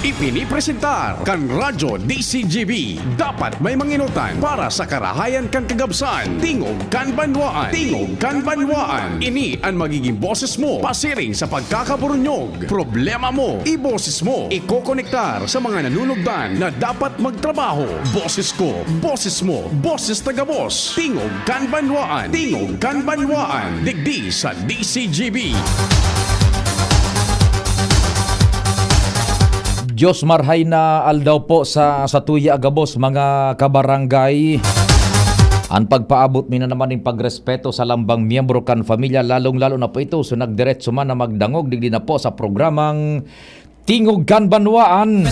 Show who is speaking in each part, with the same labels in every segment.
Speaker 1: Ipinipresentar kan Radyo DCGB. Dapat may manginutan para sa karahayan kan kagabsan. Tingog kan banwaan. Tingog kan banwaan. Ini ang magiging boses mo pasiring sa pagkakaburunyog. Problema mo, iboses mo. Ikokonektar sa mga nanunugdan na dapat magtrabaho. Boses ko, boses mo, boses taga-boss. Tingog kan banwaan. Tingog kan banwaan. Digdi sa DCGB.
Speaker 2: Diyos marhay na aldaw po sa tuya agabos mga kabarangay. Ang pagpaabot mi na naman ng pagrespeto sa lambang miyembro kan familia, lalong-lalo na po ito so nagdiretso man na magdangog digdi na po sa programang Tingog kan Banwaan.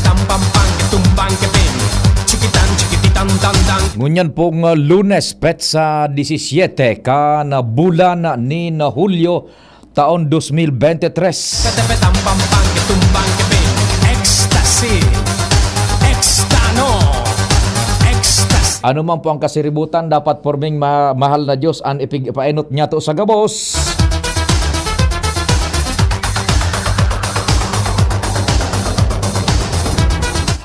Speaker 2: Ngunyan pong Lunes petsa 17 ka na bulan ni na Hulyo taon 2023. Ano man po ang kasiributan, dapat forming mahal na Diyos ang ipainot niya to sa gabos.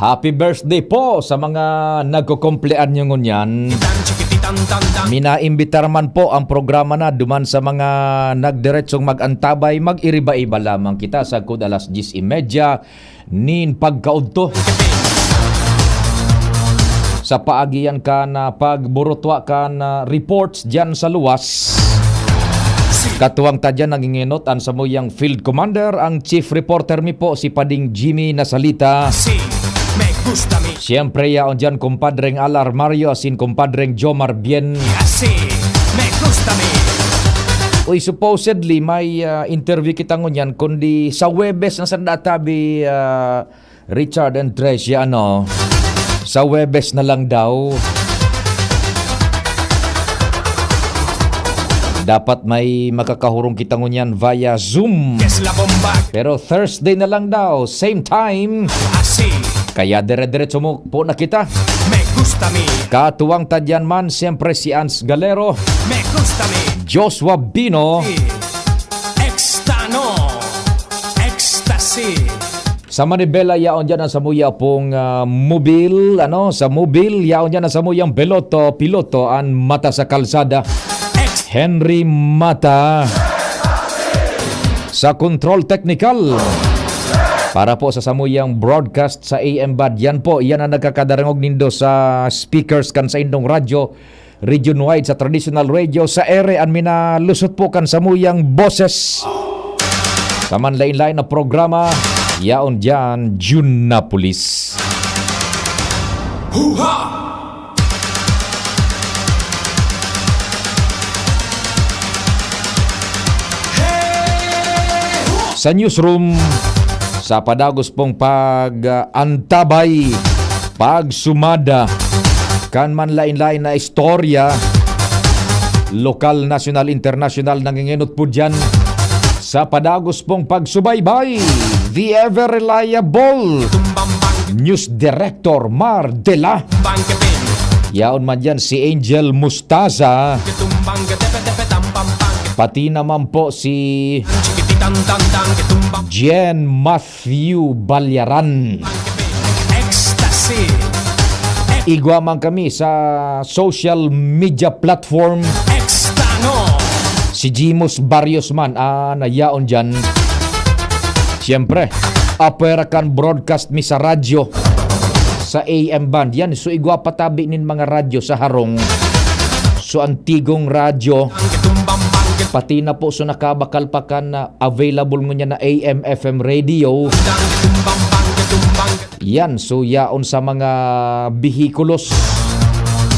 Speaker 2: Happy birthday po sa mga nagkukumplean nyo ngunyan. Minaimbitar man po ang programa na duman sa mga nagdiretsong mag-antabay, mag-iriba-iba lamang kita sa kud alas 10:30 nin pagkaudto. Sa paagian ka na pagburutwa ka na reports dyan sa luwas. Katuwang tadyan nanginginot ang samuyang field commander, ang chief reporter mi po si Pading Jimmy Nasalita. Siyempre yaon dyan kumpadreng Alar Mario asin kumpadreng Jomar Bien. Uy, supposedly may interview kita ngunyan kundi sa Webes na sandatabi Richard and Tricia sa Webes na lang daw. Dapat may makakahurong kita ngunyan via Zoom. Pero Thursday na lang daw, same time. Kaya dire-diretso mo po na kita. Katuwang tadyan man, siyempre si Ans Galero, Joshua Bino, sa Manibela yaon dyan ang samuya pong mobil, sa mobil yaon dyan ang samuyang piloto ang mata sa kalsada. Henry Mata sa control technical. Para po sa samuyang broadcast sa AM Bad, yan ang nagkakadarangog nindo sa speakers kan sa indong radyo, region-wide sa traditional radio, sa ere ang minalusot po kan samuyang boses. Sa manlain-lain na programa, yaon dyan, Junapolis. Huha! Sa newsroom, sa padagos pong pag-antabay, pagsumada, kan man lain-lain na istorya, lokal, national, international, nanginginot po dyan. Sa padagos pong pagsubaybay, the ever reliable News Director Mar Dela. Yaon man dyan si Angel Mustaza. Pati naman po si Jen Matthew Balyaran. Igwa man kami sa social media platform. Si Jimus Barrios man nayaon dyan. Siyempre, aperakan broadcast mi sa radyo sa AM band. Yan, so igwa patabi nin mga radyo sa harong. So antigong radyo. Pati na po so nakabakal pa kan na available nyo na AM, FM radio. Yan, so yaon sa mga bihikulos.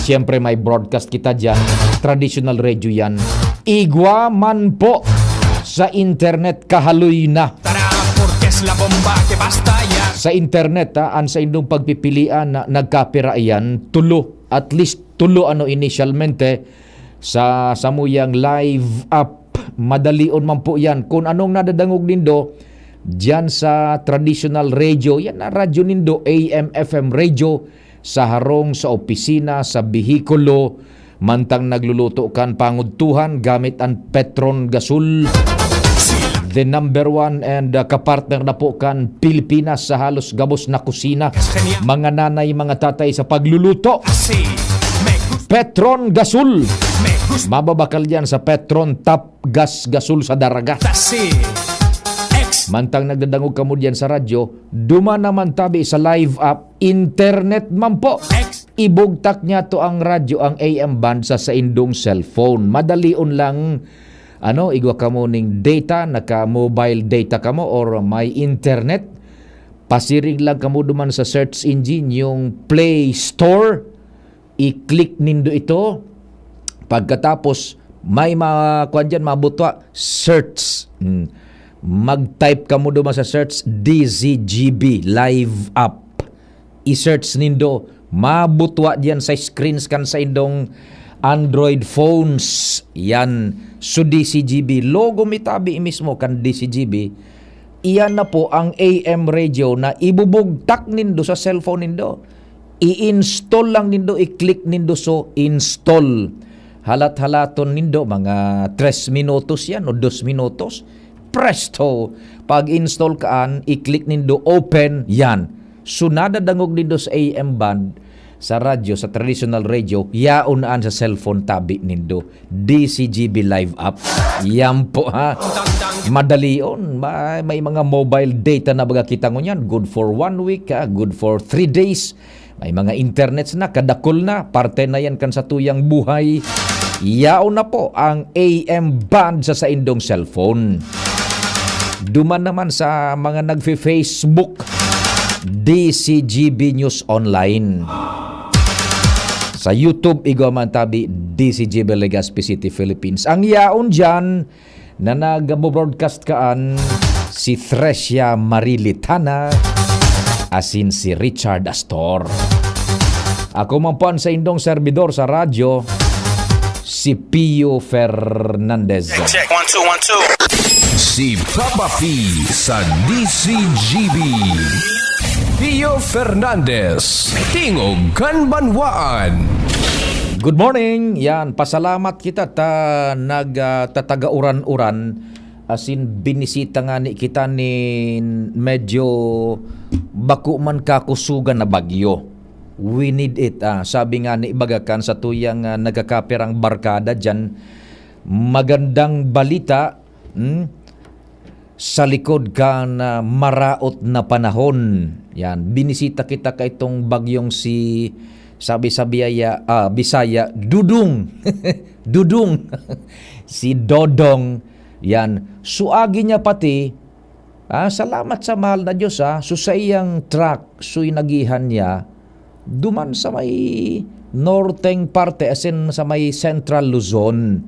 Speaker 2: Siyempre may broadcast kita dyan. Traditional radio yan. Igwa man po sa internet kahaloy na. Sa internet ang sa indong pagpipilian na nagkapira yan, at least tulo initialmente sa samuyang live up. Madalion man po yan. Kung anong nadadangog nindo dyan sa traditional radio, yan na radyo nindo, AM, FM radio, sa harong, sa opisina, sa bihikulo, mantang nagluluto kan pangudtuhan gamit ang Petron Gasol. the number one and kapartner na po kan Pilipinas sa halos gabos na kusina. Mga nanay, mga tatay sa pagluluto. Petron Gasol. Mababakal yan sa Petron Top Gas Gasol sa Daraga. Mantang nagdadangog ka mo diyan sa radyo, duma naman tabi sa live app, internet man po. Ibugtak niya to ang radyo, ang AM band sa indong cellphone. Madalion lang, igwa ka mo ning data, naka-mobile data ka mo or may internet. Pasiring lang ka mo duman sa search engine, yung Play Store. I-click nindo ito. Pagkatapos, may mabutwa, search. Mag-type ka mo duman sa search DCGB Live App. I-search nindo, mabutwa diyan sa screens kan sa indong Android phones. Yan, so DCGB logo mitabi mismo kan DCGB. Iyan na po ang AM radio na ibubugtak nindo sa cellphone nindo. I-install lang nindo, i-click nindo so install. Halat-halaton nindo mga 3 minutos yan o 2 minutos. Presto! Pag-install kaan, i-click nindo open, yan. So nadadangog nindo sa AM band sa radyo, sa traditional radio, yaunaan sa cellphone tabi nindo. DCGB Live App. Yan po ha. Madalion. May mga mobile data na baga kita ngo yan. Good for 1 week, good for 3 days. May mga internets na, kadakol na. Parte na yan kan sa tuyang buhay. Yaon na po ang AM band sa indong cellphone. Duman naman sa mga nagfe-Facebook, DCGB News Online. Sa YouTube, igaman tabi DCGB Legazpi City, Philippines. Ang yaon dyan na nag-broadcast kaan si Thresia Marilitana asin si Richard Astor. Ako man po sa indong servidor sa radyo, si Pio Fernandez.
Speaker 3: Check, 1 2 1 2.
Speaker 1: Si Papa P sa DCGB. Pio Fernandez, Tingog Kanbanwaan.
Speaker 2: Good morning. Yan, pasalamat kita ta nagtatagauran-uran asin binisita nga ni kita ni medyo baku man kakusugan na bagyo. We need it. Sabi nga ni ibagakan sa tuyang nagkakapirang barkada dyan, magandang balita sa likod ka na maraot na panahon. Yan, binisita kita ka itong bagyong si sabi sa Bisaya, Dudung. Dudung. Si Dodong. Yan, suagi niya pati. Salamat sa mahal na Diyos. So sa iyang truck, nagihan niya duman sa may northeng parte, as in sa may Central Luzon.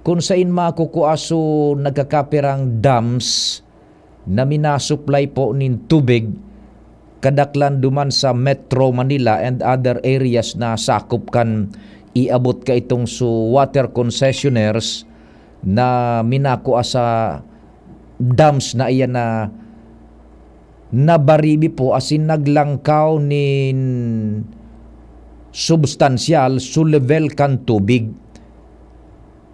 Speaker 2: Kung sain makukuaso nagkakapirang dams na minasupply po nin tubig kadaklan duman sa Metro Manila and other areas na sakop kan iabot ka itong water concessionaires na minakuha sa dams na iyan na nabaribi po asin naglangkaw nin substansyal so level kan tubig.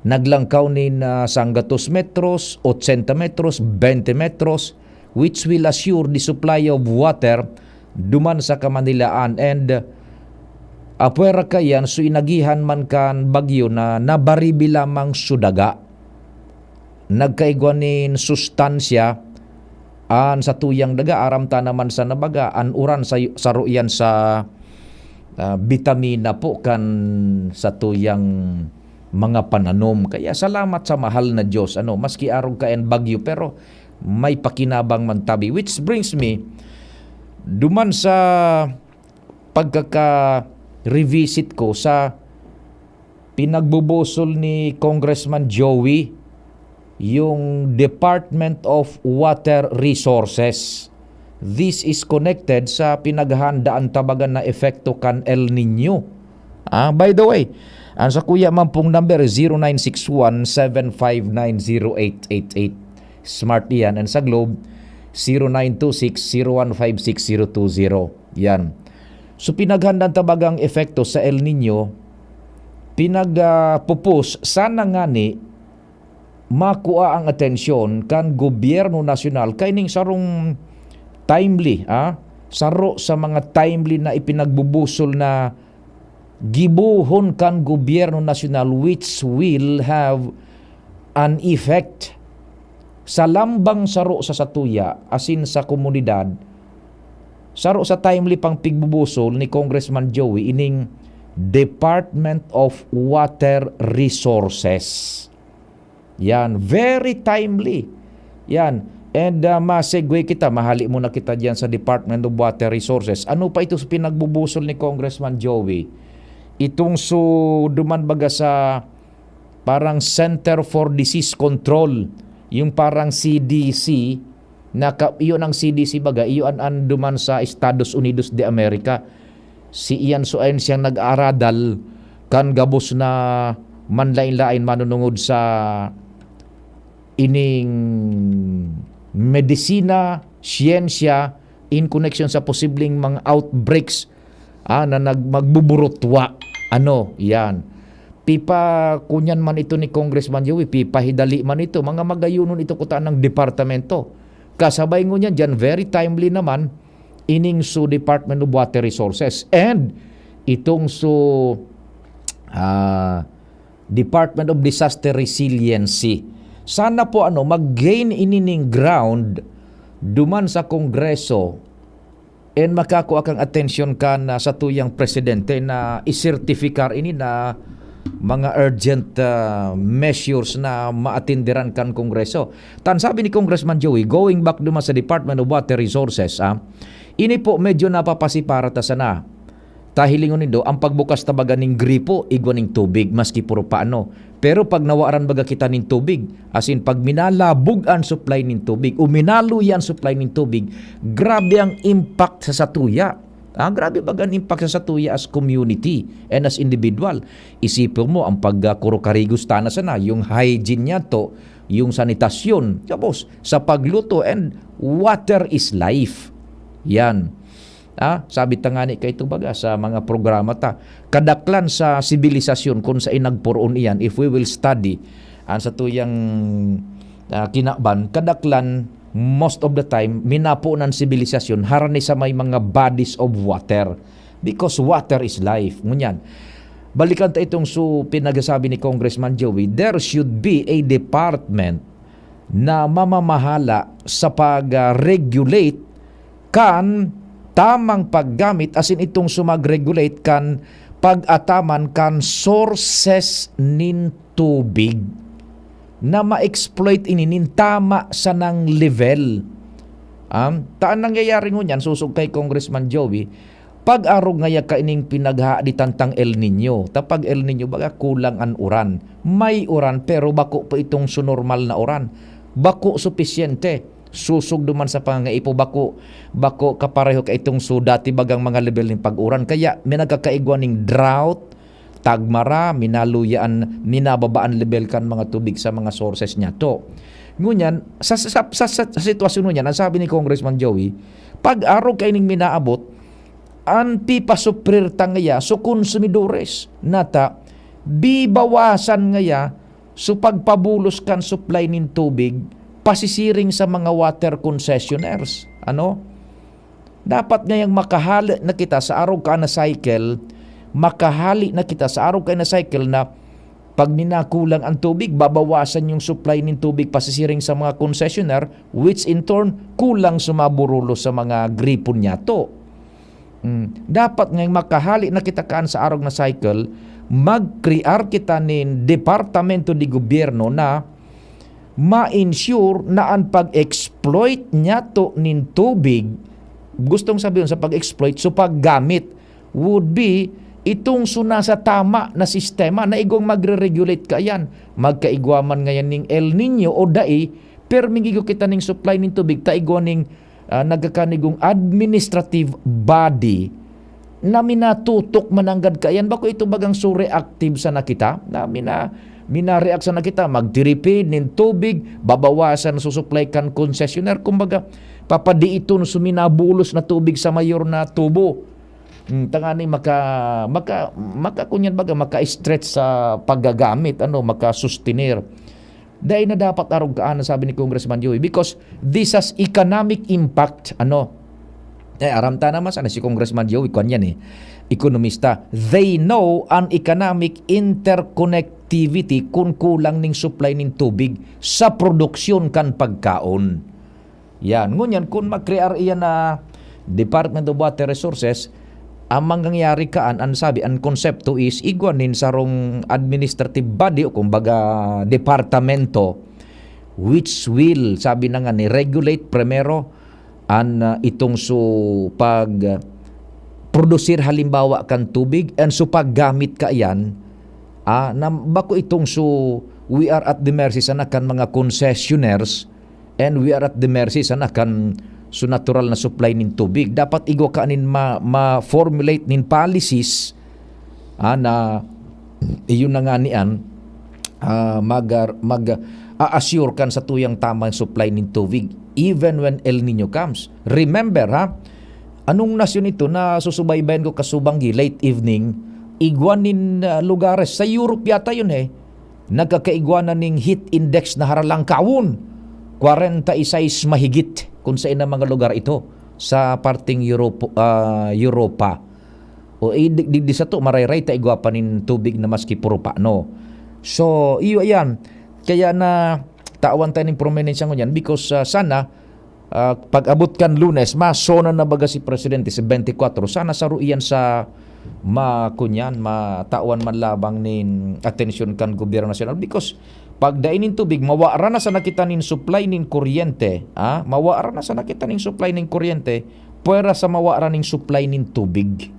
Speaker 2: Naglangkaw nin sanggatos metros, 80 metros, 20 metros, which will assure the supply of water duman sa Kamanilaan. And apwera kayan, so inagihan man kan bagyo na nabaribi lamang sudaga. Nagkaigwanin sustansya an sa tuyang daga, aramta naman sa nabaga, an uran sa ruyan sa bitamina po kan sa tuyang mga pananom. Kaya salamat sa mahal na Diyos. Maski arog ka and bagyo, pero may pakinabang man tabi. Which brings me, duman sa pagkaka-revisit ko sa pinagbubusol ni Congressman Joey, yung Department of Water Resources. This is connected sa pinaghandaan tabagan na epekto kan El Nino. By the way, ang sa kuya man pong number 0961-7590888. Smart yan. And sa Globe, 0926-0156-020. Yan. So pinaghandaan tabagang epekto sa El Nino, pinagpupus sana nga ni makuha ang atensyon kan gobyerno nasyonal kay ning sarong timely, saro sa mga timely na ipinagbubusol na gibuhon kan gobyerno nasyonal, which will have an effect sa lambang saro sa satuya asin sa komunidad. Saro sa timely pang pigbubusol ni Congressman Joey ining Department of Water Resources. Yan, very timely. Yan. And masegue kita, mahali muna kita dyan sa Department of Water Resources. Ano pa ito sa pinagbubusol ni Congressman Joey? Itong duman baga sa parang Center for Disease Control, yung parang CDC, iyon ang CDC baga, iyon ang duman sa Estados Unidos de America. Si Ian Soen siyang nag-aradal kan gabos na manlain-lain manunungod sa ining medisina, siyensya in connection sa posibleng mga outbreaks na magbuburutwa. Yan. Pipa kunyan man ito ni Congressman Joey, pipa hidali man ito, mga magayunon ito kutaan ng departamento. Kasabay ngo niyan dyan, very timely naman, ining Department of Water Resources. And itong Department of Disaster Resiliency. Sana po mag-gain inining ground duman sa Kongreso and makakuha kang atensyon ka na sa tuyang presidente na isertifikar ini na mga urgent measures na maatindiran kan Kongreso. Tan sabi ni Congressman Joey, going back duman sa Department of Water Resources, ini po medyo napapasipara ta sana. Tahilingon nindo, ang pagbukas tabaga ning gripo, igwa ning tubig, maski puro paano. Pero pag nawaran baga kita ning tubig, as in pag minalabog ang supply ning tubig, uminalo yan supply ning tubig, grabe ang impact sa satuya. Grabe baga ang impact sa satuya as community and as individual. Isipin mo, ang pagkurokarigus tana sana, yung hygiene niya to, yung sanitasyon, kapos, sa pagluto, and water is life. Yan. Sabi tangani kay ito baga sa mga programa ta. Kadaklan sa sibilisasyon kung sa inagpuron iyan, if we will study sa tuyang kinakban, kadaklan most of the time minapo ng sibilisasyon harani sa may mga bodies of water. Because water is life. Ngunyan. Balikan ta itong pinagasabi ni Congressman Joey, there should be a department na mamamahala sa pag-regulate kan tamang paggamit, as in itong sumag-regulate kan pag-ataman kan sources nin tubig na ma-exploit inin tama sa nang level. Taan nangyayari ngunyan, susog kay Congressman Joey, pag-arog ngaya ka ining pinagha di tantang El Nino. Tapag El Nino baga kulang ang uran. May uran pero bako pa itong sunormal na uran. Bako sufisyente. Susog duman sa pangaipo, bako kapareho ka itong dati bagang mga level ng pag-uran. Kaya may nagkakaigwan ng drought, tagmara, minaluyaan, minababaan level kan mga tubig sa mga sources niya to. Ngunyan, sa sitwasyon ngunyan, ang sabi ni Congressman Joey, pag-arog kay ning minaabot, ang pipa suprirta ngaya so konsumidores nata bibawasan ngaya so pagpabulos kan supply nin tubig pasisiring sa mga water concessionaires. Dapat ngayang makahali na kita sa araw ka na cycle, makahali na kita sa araw ka na cycle na pag minakulang ang tubig, babawasan yung supply ng tubig pasisiring sa mga concessionaire, which in turn kulang sumaburulo sa mga gripon niya to. Dapat ngayong makahali na kita kaan sa araw na cycle, mag-create kita nin departamento di gobyerno na ma-ensure na ang pag-exploit niya to nin tubig, gustong sabihin sa pag-exploit, so paggamit would be itong suna sa tama na sistema na igong magre-regulate ka yan. Magkaigwaman ngayon ning El Nino o dai, pero mingigo kita ning supply nin tubig, taigwa ning nagkakanigong administrative body na minatutok mananggad ka yan. Bako ito bagang so reactive sa nakita na minareact sa nakita, magtiripid nin tubig, babawasan susupply kan concessionaire, kumbaga papadi ito suminabulos na tubig sa mayor na tubo. Tangani maka kunyan baga maka-stretch sa paggagamit, maka-sustenir. Dahil na dapat arog kaan, sabi ni Congressman Joey, because this has economic impact. Aramta naman sana si Congressman Joey, kanyan ekonomista. They know an economic interconnectivity kung kulang ning supply ning tubig sa produksyon kan pagkaon. Yan, ngunyan kung mag-create iyan na Department of Water Resources, ang mangyayari kaan, ang sabi, ang konsepto is igwanin sa rong administrative body o kumbaga departamento which will, sabi na nga ni, regulate primero an itong produsir halimbawa kan tubig and paggamit ka yan na bako itong we are at the mercy sa nakan mga concessionaires and we are at the mercy sa nakan natural na supply nin tubig. Dapat igo ka nin ma-formulate nin policies na iyon na nga niyan mag-assure kan sa tuyang tamang supply nin tubig even when El Nino comes. Remember anong nasyon ito na susubaybayan ko kasubanggi late evening, igwanin lugares sa Europe yata yun nagkakaigwanan ning heat index na haralang kawon 46 mahigit kung sa inang mga lugar ito sa parting Europa. O di sa to marayray ta igwa nin tubig na maski puro pa So iyo yan. Kaya na tawan tayo ng prominensya ngunyan because sana pag-abot kan Lunes masona na baga si Presidente sa 24 sana saruiyan sa matawan man labang nin atensyon kan gobyerno nasyonal because pag dainin tubig mawara na sa nakita nin supply nin kuryente mawara na sa nakita nin supply nin kuryente puwera sa mawara nin supply nin tubig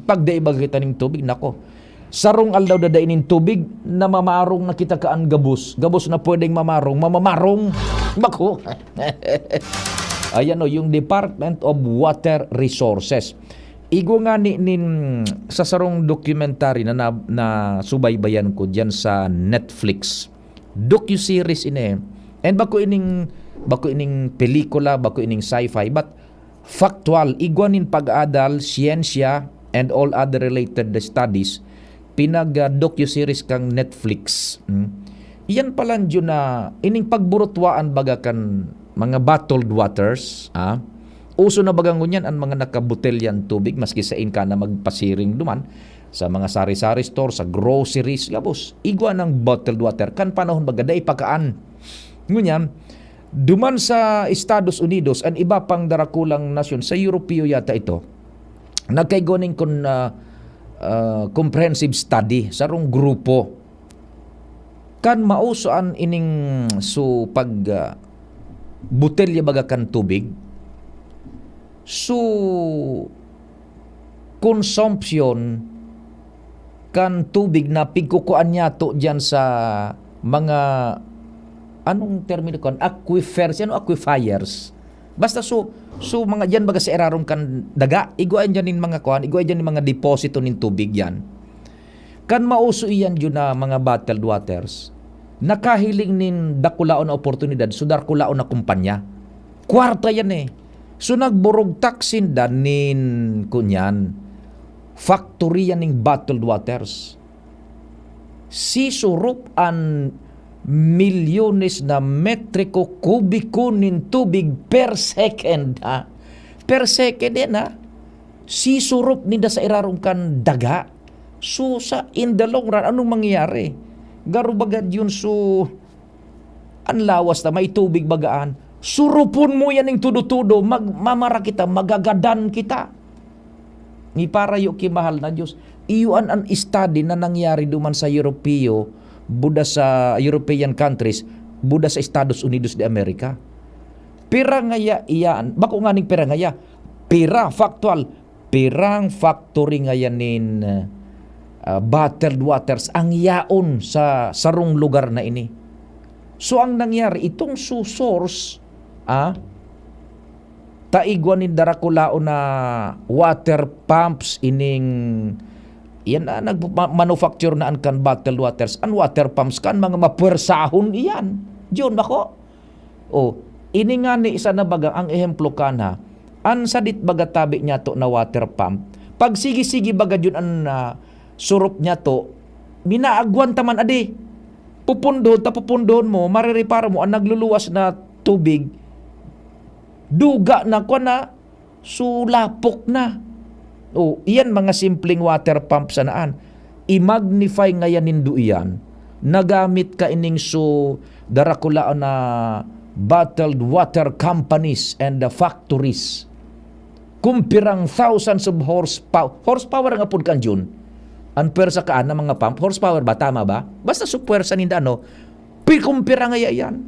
Speaker 2: pag daiba kita nin tubig nako sarong aldaw dadainin tubig na mamarong na kita kaan gabos na pwedeng mamamarong bako ayan yung Department of Water Resources igo nga sa sarong documentary na subaybayan ko diyan sa Netflix docu-series and bako ining pelikula bako ining sci-fi but factual igwanin pag-adal siyensya and all other related studies pinag docu-series kang Netflix iyan palan yun na ining pagburutwaan baga kan mga bottled waters uso na bagang ngunyan ang mga nakabutelyan tubig maski sa inka na magpasiring duman sa mga sari-sari store, sa groceries, labos, igwa ng bottled water. Kan panahon baga, day pakaan. Ngunyan, duman sa Estados Unidos, ang iba pang darakulang nasyon, sa Europeo yata ito, nagkaigoning comprehensive study, sarong grupo. Kan mausoan ining butelya baga kan tubig, consumption kan tubig na pigkukuan niya to dyan sa mga anong termino kon aquifers aquifers basta mga dyan baga sa erarong kan daga iguan dyan nin mga kuan iguan dyan nin mga deposito nin tubig yan kan mauso iyan yun na mga bottled waters nakahiling nin dakulaon na oportunidad so dakulaon na kumpanya kwarta yan so nagburog taksin nin kunyan factory yan ng bottled waters. Sisurup an milyones na metriko kubiko nin tubig per second. Per second sisurup nida sa irarong kan daga. So sa in the long run, anong mangyayari? Garubagad yun ang lawas na may tubig bagaan. Surupon mo yan ng tudo-tudo, mamara kita, magagadan kita. Ni para yung kimahal na Diyos. Iyuan ang study na nangyari duman sa Europeo, buda sa European countries, buda sa Estados Unidos de America. Pira ngaya iyan, bako nga ning pira ngaya, pira factual, pirang factory ngayan nin bottled waters ang yaon sa sarong lugar na ini. So ang nangyari, itong source, taigwan ni darakulao na water pumps ining yan nagmanufacture na an kan bottled waters an water pumps kan mga mapuwersahon iyan diyon bako ini nga ni isa na baga ang ehemplo kana an sadit baga tabi niya to na water pump pag sige baga yun an surup niya to minaagwan taman adi pupundon mo, marireparo mo ang nagluluwas na tubig, duga na ko na, sulapok na. O, iyan mga simpleng water pump sa naan. I-magnify ngayon nindo iyan. Nagamit ka ining darakula na bottled water companies and the factories. Kumpirang thousands of horsepower. Horsepower nga pud kan Jun. Ang pwersa kaan ng mga pump. Horsepower ba? Tama ba? Basta supwersa ninda kumpira nga yan.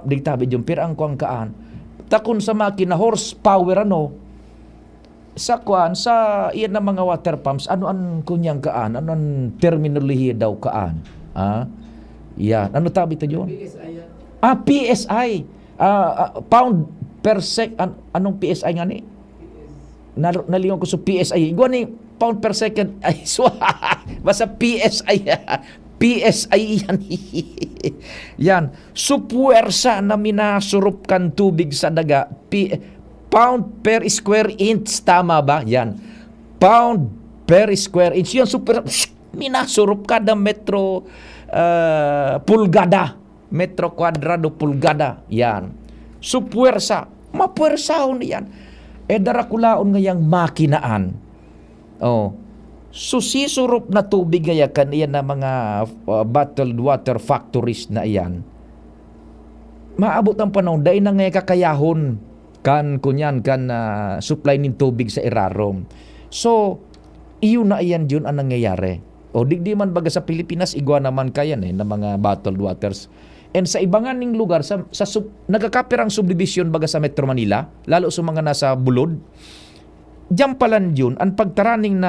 Speaker 2: Digtabi yung pirang kuang kaan. Takon sa makina horsepower sa iyan na mga water pumps, ano ang kunyang kaan? Ano ang terminolohiya daw kaan? Yan. Ano tabi ito yun? PSI. Pound per second. Anong PSI nga ni? Nalingon ko sa PSI. Igwa ni pound per second. Ay, basta PSI. PSI yan. Yan. Supuwersa na minasurup kan tubig sa daga. Pound per square inch, tama ba? Yan. Pound per square inch. Yan, minasurup kada metro pulgada. Metro kwadrado pulgada. Yan. Supuwersa. Mapuwersahon yan. Darakulaon ngayang makinaan. Susisurup na tubig ngaya kan iyan na mga bottled water factories na iyan. Maabot ang panahon, dahil na ngaya kakayahon kan supply ng tubig sa irarom. So, iyon na iyan yun ang nangyayari. Digdi man baga sa Pilipinas, igwa naman kayan na mga bottled waters. And sa ibang ning lugar, nagkakapirang subdivision baga sa Metro Manila, lalo sa mga nasa bulod, diyan palan yun, ang magtaraning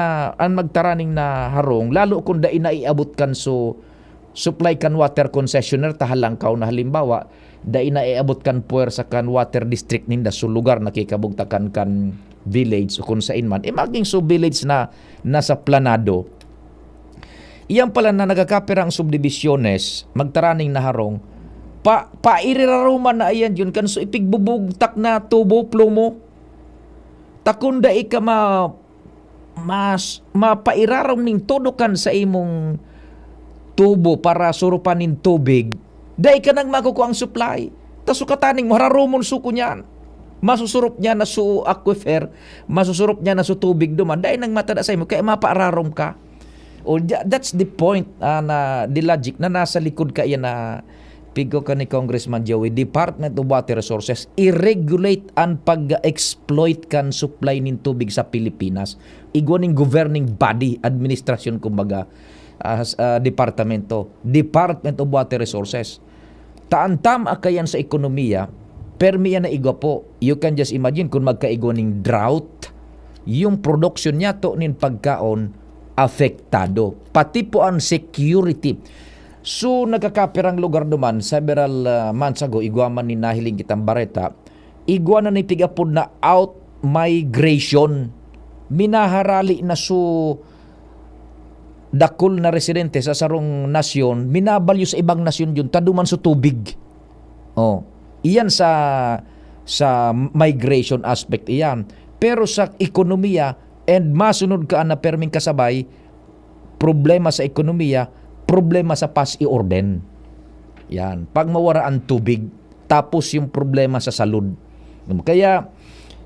Speaker 2: na harong, lalo kung dai na iabot kan supply kan water concessioner, tahalangkaw na halimbawa, dai na iabot kan puwersa kan water district ninda lugar na kikabugtakan kan village o kung saan man, maging village na nasa planado. Iyan pala na nagkakapirang subdivisiones, magtaraning na harong, pairiraruman na ayan yun, kan ipigbubugtak na tubo, plumo, takunda ika mapairaram ning todokan sa imong tubo para surupan ning tubig, dai ka nang makukuha ang supply. Tasukataning mararumon suko niyan. Masusurup niya na su aquifer, masusurup niya na su tubig duman, dai nang matada sa imo kaya mapaararom ka. That's the point na the logic na nasa likod ka yan na pigo ka ni Congressman Joey, Department of Water Resources, i-regulate ang pag-exploit kan supply ng tubig sa Pilipinas. Igwa ning governing body, administrasyon kumbaga, Department of Water Resources. Taantam akayan sa ekonomiya, permi yan na igwa po. You can just imagine kung magkaigwa ning drought, yung production niya to nin pagkaon, apektado. Pati po ang security. So, nagkakapirang lugar duman, several months ago, igwa man ni nahiling kitang bareta, igwa na nipigapod na out-migration. Minaharali na dakol na residente sa sarong nasyon, minabalyo sa ibang nasyon yun, taduman sa tubig. Iyan sa migration aspect iyan. Pero sa ekonomiya, and masunod ka na perming kasabay, problema sa ekonomiya, problema sa pas-i-orden. Yan. Pag mawara ang tubig, tapos yung problema sa salud. Kaya,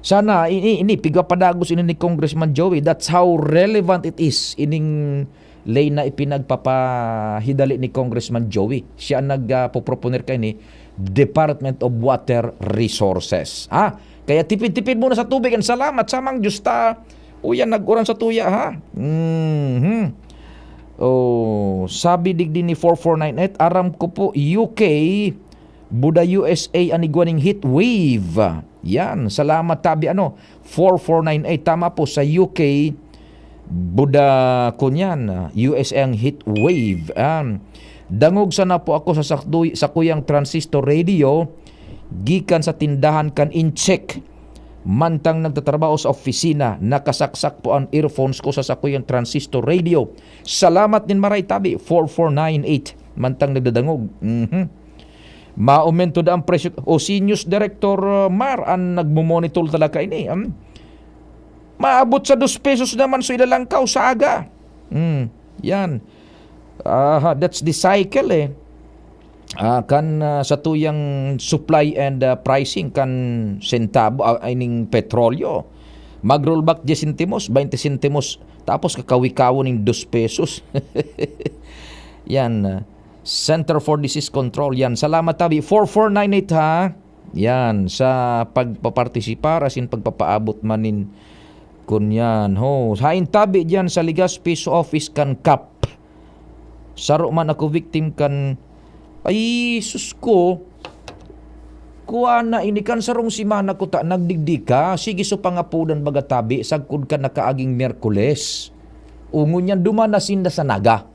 Speaker 2: sana, ini piga padagos ini ni Congressman Joey, that's how relevant it is ining lay na ipinagpapahidali ni Congressman Joey. Siya nagpoproponer kay ni Department of Water Resources. Kaya tipid-tipid muna sa tubig. And salamat sa mang Diyos ta. Uyan, nag-uran sa tuya, ha? Sabi digdi ni 4498, aram ko po, UK, Buda USA, anigwaning heat wave. Yan, salamat tabi, 4498, tama po, sa UK, Buda kunyan, USA ang heat wave. Dangog sana po ako sa kuyang transistor radio, gikan sa tindahan kan in-check. Mantang nagtatrabaho sa opisina, nakasaksak po ang earphones ko sa sakuyang transistor radio. Salamat din maray tabi, 4498, mantang nagdadangog. Maumento da ang presyo. Senior Director Mar ang nagmumonitor talaga ini. Maabot sa 2 pesos naman so ilalangkaw sa aga. Yan. That's the cycle eh. Sa tuyang supply and pricing kan sentabo ining petrolyo. Mag-rollback 10 centimos, 20 centimos, tapos kakawikaw ng 2 pesos. Yan. Center for Disease Control. Yan. Salamat tabi. 4498 ha. Yan. Sa pagpapartisipar asin pagpapaabot manin kunyan. Hain tabi dyan sa Legazpi office kan kap. Saro man ako victim kan ay sus ko. Kuha na inikan sarong si mana ko ta nagdigdi ka. Sige so pangapudan baga tabi sagkod ka nakaaging Miyerkules. Ungon yan dumana sinda sa naga.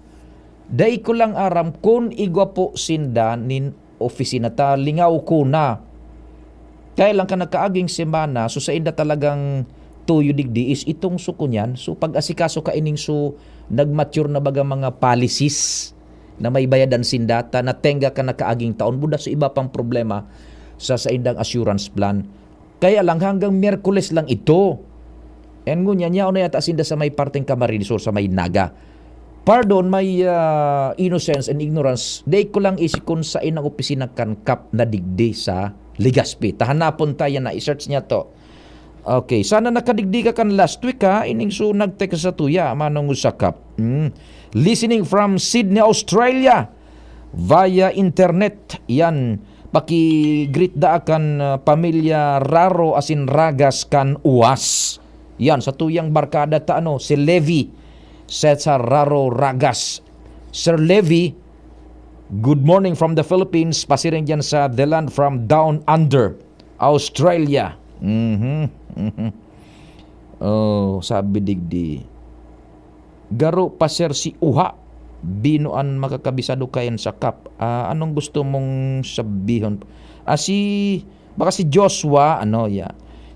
Speaker 2: Day ko lang aram kung igwa po sinda nin opisina ta lingaw ko na. Kaya lang ka nakaaging semana so sa inda talagang tuyo digdi is itong sukunyan. So pag asikaso ka ining so nagmature na baga mga policies na may bayadan sindata na tenga ka nakaaging taon buda sa iba pang problema sa indang assurance plan. Kaya lang hanggang Miyerkules lang ito. And ngunya niya na yata sinda sa may parteng Camarines or sa may Naga. Pardon, may innocence and ignorance. Day ko lang isikon sa inang opisina kan kap na digdi sa Legazpi. Tahanapon tayo na i-search niya to. Okay, sana nakadigdi ka kan last week ha. Ining so nagtext sa tuya manong usakap. Listening from Sydney, Australia via internet. Yan, paki-greet da kan pamilya Raro asin Ragas kan Uwas. Yan, sa tuyang barkada ta si Levi sa Raro Ragas. Sir Levi, good morning from the Philippines. Pasirin dyan sa The Land from Down Under, Australia. Sabi digdi. Garo paser si Uha. Binuan makakabisado kayan sa kap. Anong gusto mong sabihin? Baka si Joshua,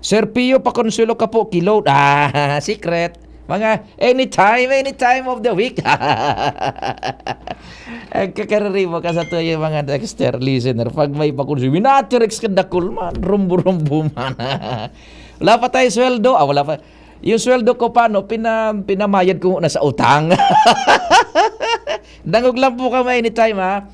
Speaker 2: Sir Pio, pakonsulo ka po, kilod. Secret. Mga anytime of the week. Kakararibo ka sa to yung mga Dexter listener. Pag may pakonsulo, minatirix ka dakul man, rumbu-rumbu man. Wala pa tayo sweldo. Wala pa. Yung sweldo ko paano, pinamayad ko na sa utang. Dangog lang po kami anytime ha.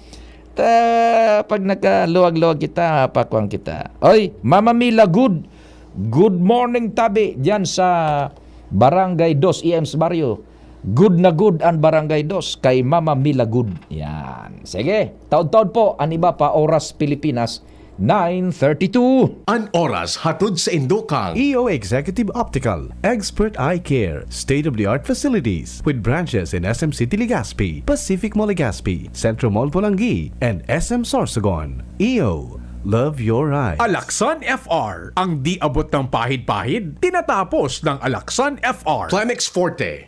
Speaker 2: Pag nagkaluwag-luwag kita, pakwang kita. Oy, Mama Mila, good morning tabi dyan sa Barangay 2, EMS Barrio. Good na good ang Barangay 2 kay Mama Mila Good. Yan. Sige, taon-taon po, ang iba pa, Oras Pilipinas, 9:32.
Speaker 1: An oras hatod sa Indokang.
Speaker 3: EO Executive Optical, Expert Eye Care, state-of-the-art facilities with branches in SM City Legazpi, Pacific Mall Legazpi, Centro Mall Pulangi, and SM Sorsogon. EO, love your eyes.
Speaker 1: Alaksan FR, ang di abot ng pahid-pahid, tinatapos ng Alaksan FR. Clemix Forte,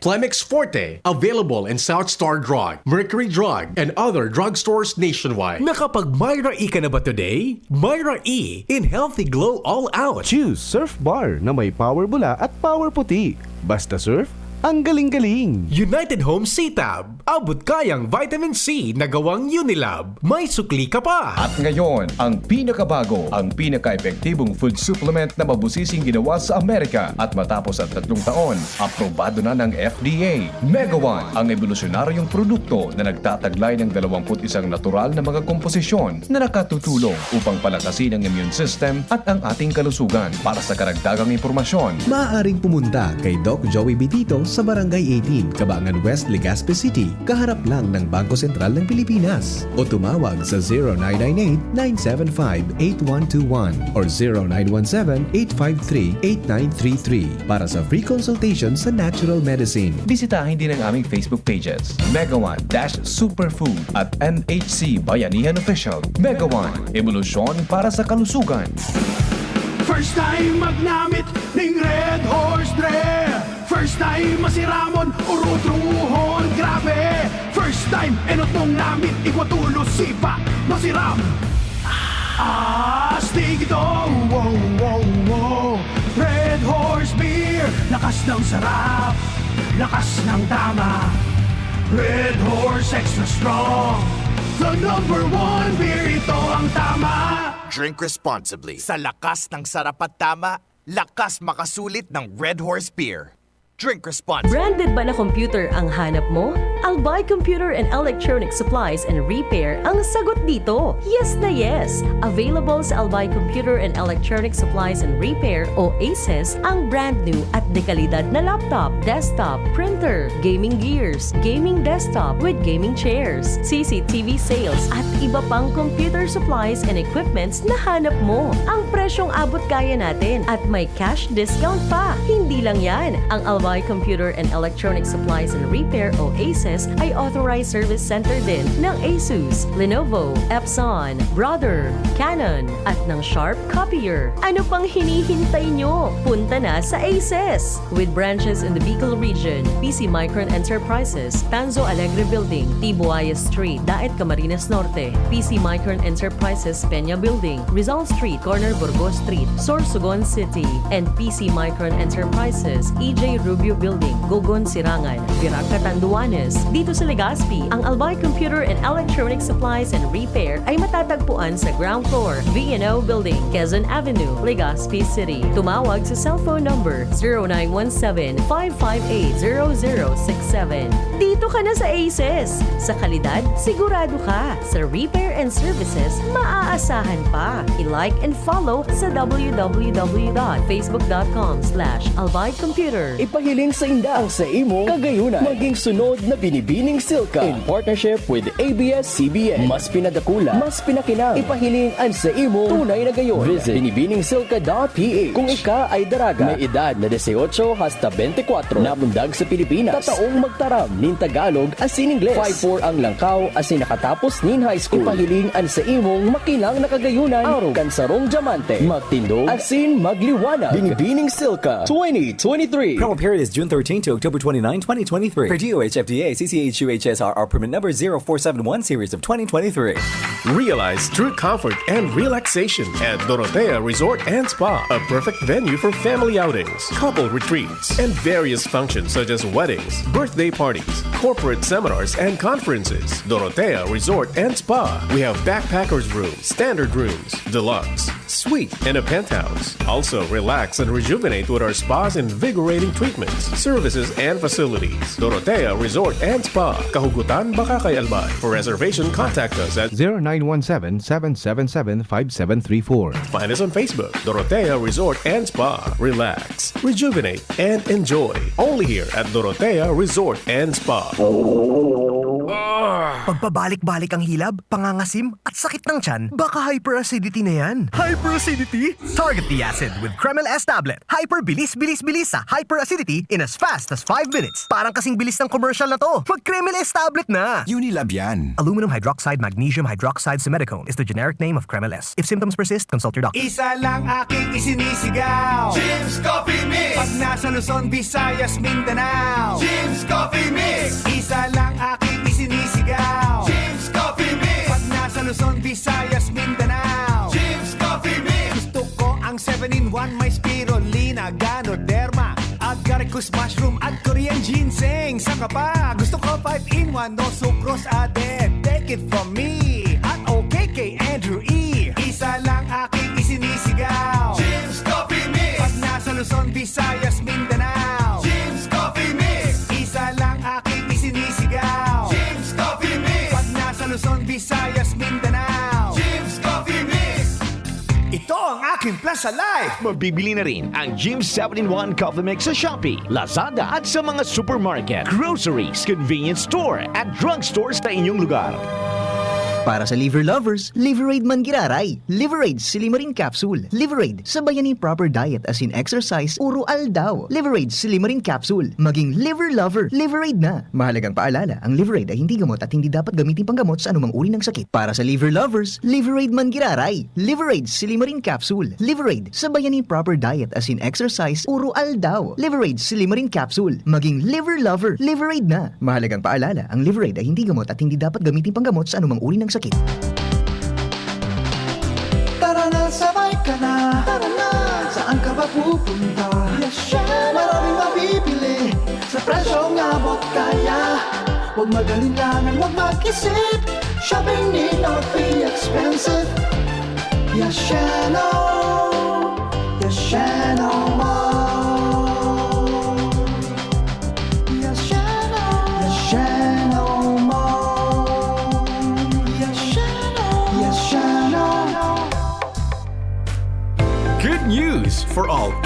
Speaker 1: available in South Star Drug, Mercury Drug, and other drugstores nationwide.
Speaker 4: Nakapag Myra E ka na ba today? Myra E in Healthy Glow All Out.
Speaker 3: Choose Surf Bar na may power bula at power puti. Basta surf, ang galing-galing.
Speaker 4: United Home C-Tab. Abot kayang vitamin C na gawang Unilab. May sukli ka pa.
Speaker 5: At ngayon, ang pinakabago, ang pinaka-epektibong food supplement na mabusising ginawa sa Amerika at matapos ang 3 taon, aprobado na ng FDA. Mega One, ang evolusyonaryong produkto na nagtataglay ng 21 natural na mga komposisyon na nakatutulong upang palakasin ang immune system at ang ating kalusugan. Para sa karagdagang impormasyon,
Speaker 6: maaaring pumunta kay Doc Joey Bitito sa Barangay 18, Cabangan West, Legazpi City, kaharap lang ng Bangko Sentral ng Pilipinas. O tumawag sa 0998-975-8121 or 0917-853-8933 para sa free consultation sa natural medicine.
Speaker 5: bisitahin din ang aming Facebook pages, Mega One-Superfood at NHC Bayanihan Official. Mega One, evolusyon para sa kalusugan.
Speaker 7: First time magnamit ning Red Horse Dre. First time masiramon urutruhon grabe. First time enotong namit igwatulo sipa masiram. Astig ito, wow, wow, wow. Red Horse Beer, lakas ng sarap, lakas ng tama. Red Horse Extra Strong, the #1 beer, ito ang tama.
Speaker 8: Drink responsibly. Sa lakas ng sarap at tama, lakas makasulit ng Red Horse Beer. Drink responsibly.
Speaker 9: Branded ba na computer ang hanap mo? Albay Computer and Electronic Supplies and Repair ang sagot dito. Yes na yes! Available sa Albay Computer and Electronic Supplies and Repair o ACES ang brand new at dekalidad na laptop, desktop, printer, gaming gears, gaming desktop with gaming chairs, CCTV sales at iba pang computer supplies and equipments na hanap mo. Ang presyong abot kaya natin at may cash discount pa. Hindi lang yan, ang Albay Computer and Electronic Supplies and Repair o ACES ay authorized service center din ng ASUS, Lenovo, Epson, Brother, Canon at ng Sharp Copier. Ano pang hinihintay nyo? Punta na sa ACES! With branches in the Bicol region, PC Micron Enterprises, Tanzo Alegre Building, Tibuaya Street, Daet Camarines Norte, PC Micron Enterprises, Peña Building, Rizal Street, Corner Burgos Street, Sorsogon City, and PC Micron Enterprises, EJ Rubio Building, Gogon Sirangan, Virac Catanduanes. Dito sa Legazpi, ang Albay Computer and Electronic Supplies and Repair ay matatagpuan sa ground floor, V&O Building, Quezon Avenue, Legazpi City. Tumawag sa cellphone number 0917-558-0067. Dito ka na sa ACES. Sa kalidad, sigurado ka. Sa repair and services, maaasahan pa. I-like and follow sa www.facebook.com/albaycomputer.
Speaker 10: Ipahiling sa inda ang sa imo kagayunan. Maging sunod na binibining silka in partnership with ABS-CBN. Mas pinadakula, mas pinakinang. Ipahiling ang sa imo tunay na gayon. Visit binibiningsilka.ph. Kung ika ay daraga, may edad na 18 hasta 24, namundag sa Pilipinas, tataong magtaram nin Tagalog asin Ingles, 5-4 ang langkaw asin nakatapos nin high school. Ipahiling ang sa imong makinang nakagayunan, araw kansarong diamante, magtindog asin magliwanag. Binibining Silka 2023.
Speaker 11: Promo period is June 13 to October 29, 2023. For DOH, FDA, CCH, UHSRR permit number 0471 series of 2023.
Speaker 4: Realize true comfort and relaxation at Dorotea Resort and Spa, a perfect venue for family outings, couple retreats, and various functions such as weddings, birthday parties, corporate seminars, and conferences. Dorotea Resort and Spa. We have backpackers rooms, standard rooms, deluxe, suite, and a penthouse. Also, relax and rejuvenate with our spas and invigorating treatments, services, and facilities. Dorotea Resort and Spa, Kahugutan, Bakakay, Albay. For reservation, contact us at
Speaker 3: 0917-777-5734.
Speaker 4: Find us on Facebook, Dorotea Resort and Spa. Relax, rejuvenate, and enjoy. Only here at Dorotea Resort and Spa.
Speaker 7: Pagpabalik-balik ang hilab, pangangasim, at sakit ng tiyan, baka hyperacidity na yan. Hyperacidity? Target the acid with Kremel S tablet. Hyper bilis sa hyperacidity in as fast as 5 minutes. Parang kasing bilis ng commercial na to. Mag Kremel S tablet na.
Speaker 12: Unilab yan.
Speaker 7: Aluminum hydroxide magnesium hydroxide simethicone is the generic name of Kremel S. If symptoms persist, consult your doctor.
Speaker 13: Isa lang aking isinisigaw, Jim's Coffee Mix. Pag nasa Luzon, Visayas, Mindanao, Jim's Coffee Mix. Isa lang aking isinisigaw, Jim's Coffee Mix. Pag nasa Luzon, Visayas, Mindanao, Jim's Coffee Mix. Gusto ko ang 7-in-1, may spirulina, ganoderma, agaricus mushroom at Korean ginseng. Saka pa, gusto ko 5-in-1, no sucrose added. Take it from me, at okay kay Andrew E. Isa lang aking isinisigaw, Jim's Coffee Mix. Pag nasa Luzon, Visayas, Mindanao, Jim's Coffee Mix. Isa lang aking isinisigaw, Jim's Coffee Mix. Pag nasa Luzon, Visayas, Mindanao, Jim's Coffee Mix. Ito ang aking plan sa life.
Speaker 14: Mabibili na rin ang Jim's 7-in-1 Coffee Mix sa Shopee, Lazada at sa mga supermarket, groceries, convenience store at drugstores sa inyong lugar.
Speaker 15: Para sa liver lovers, Liverade man giraray. Liverade Silimarin Capsule. Liverade, sabayan ni proper diet as in exercise, uro aldaw. Liverade Silimarin Capsule. Maging liver lover, Liverade na. Mahalagang paalala, ang Liverade ay hindi gamot at hindi dapat gamitin panggamot sa anumang uri ng sakit. Para sa liver lovers, Liverade man giraray. Liverade Silimarin Capsule. Liverade, sabayan ni proper diet as in exercise, uro aldaw. Liverade Silimarin Capsule. Maging liver lover, Liverade na. Mahalagang paalala, ang Liverade ay hindi gamot at hindi dapat gamitin panggamot sa anumang uri ng sakit.
Speaker 16: Tara na, sabay ka na. Tara na, saan ka ba pupunta? Maraming mabibili sa presyong abot kaya. Huwag magalinlangan, huwag mag-isip. Shopping need not be expensive. Yashano Mall. Yashano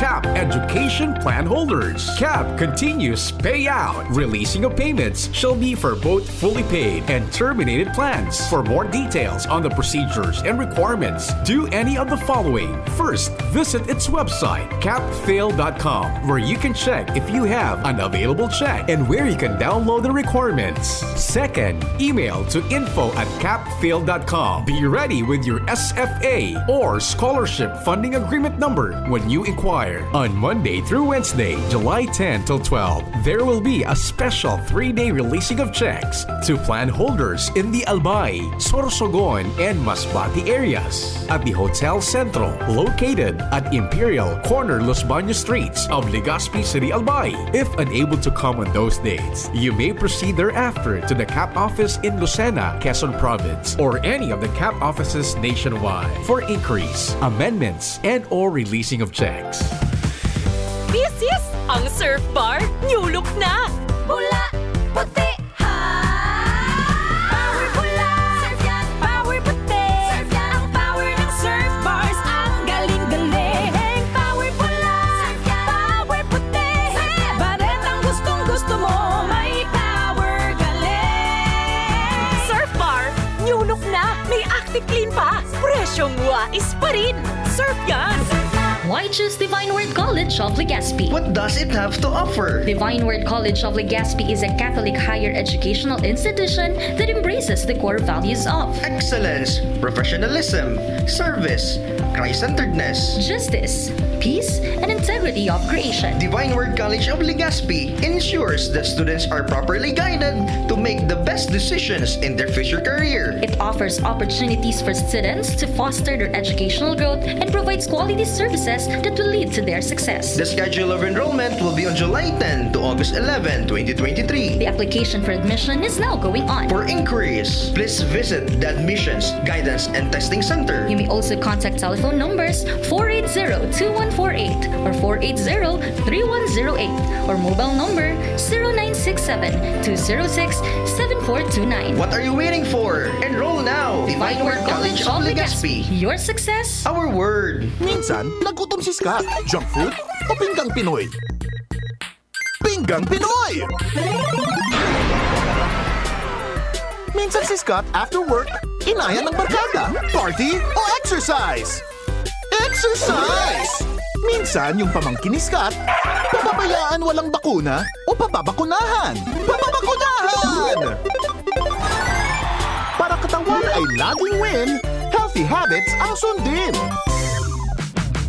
Speaker 1: CAP Education Plan holders. CAP continuous payout. Releasing of payments shall be for both fully paid and terminated plans. For more details on the procedures and requirements, do any of the following. First, visit its website, capfail.com, where you can check if you have an available check and where you can download the requirements. Second, email to info@capfail.com. Be ready with your SFA or Scholarship Funding Agreement number when you inquire. On Monday through Wednesday, July 10 till 12, there will be a special 3-day releasing of checks to plan holders in the Albay, Sorsogon, and Masbate areas at the Hotel Centro, located at Imperial Corner Los Baños Streets of Legazpi City, Albay. If unable to come on those dates, you may proceed thereafter to the CAP office in Lucena, Quezon Province, or any of the CAP offices nationwide for inquiries, amendments, and or releasing of checks.
Speaker 12: This is ang Surf Bar New Look na! Pula, puti, ha! Power pula, surf yan, power puti, surf yan, ang power ng Surf Bars, ang galing-galing. Power pula, surf yan, power puti, surf yan, baret ang gustong-gusto mo, may power galing. Surf Bar, New Look na, may Active Clean pa, presyong wais pa rin. Surf yan!
Speaker 17: Why choose Divine Word College of Legazpi?
Speaker 18: What does it have to offer?
Speaker 17: Divine Word College of Legazpi is a Catholic higher educational institution that embraces the core values of
Speaker 18: excellence, professionalism, service, Christ-centeredness,
Speaker 17: justice, peace, and integrity of creation.
Speaker 18: Divine Word College of Legazpi ensures that students are properly guided to make the best decisions in their future career.
Speaker 17: It offers opportunities for students to foster their educational growth and provides quality services that will lead to their success.
Speaker 18: The schedule of enrollment will be on July 10 to August 11, 2023.
Speaker 17: The application for admission is now going on.
Speaker 18: For inquiries, please visit the Admissions, Guidance, and Testing Center.
Speaker 17: You may also contact telephone numbers 480-2148 or 480-3108 or mobile number 0967-206-7429.
Speaker 18: What are you waiting for? Enroll now!
Speaker 17: Divine Word College of Legazpi. Your success,
Speaker 18: our word.
Speaker 19: Minsan, nagutom si Scott. Junk food o pinggang Pinoy? Pinggang Pinoy! Minsan si Scott after work, inaya ng barkada, party o exercise? Exercise! Minsan yung pamangkin ni Scott, papabayaan walang bakuna o pababakunahan? Pababakunahan! Para katawan ay laging win, healthy habits ang sundin.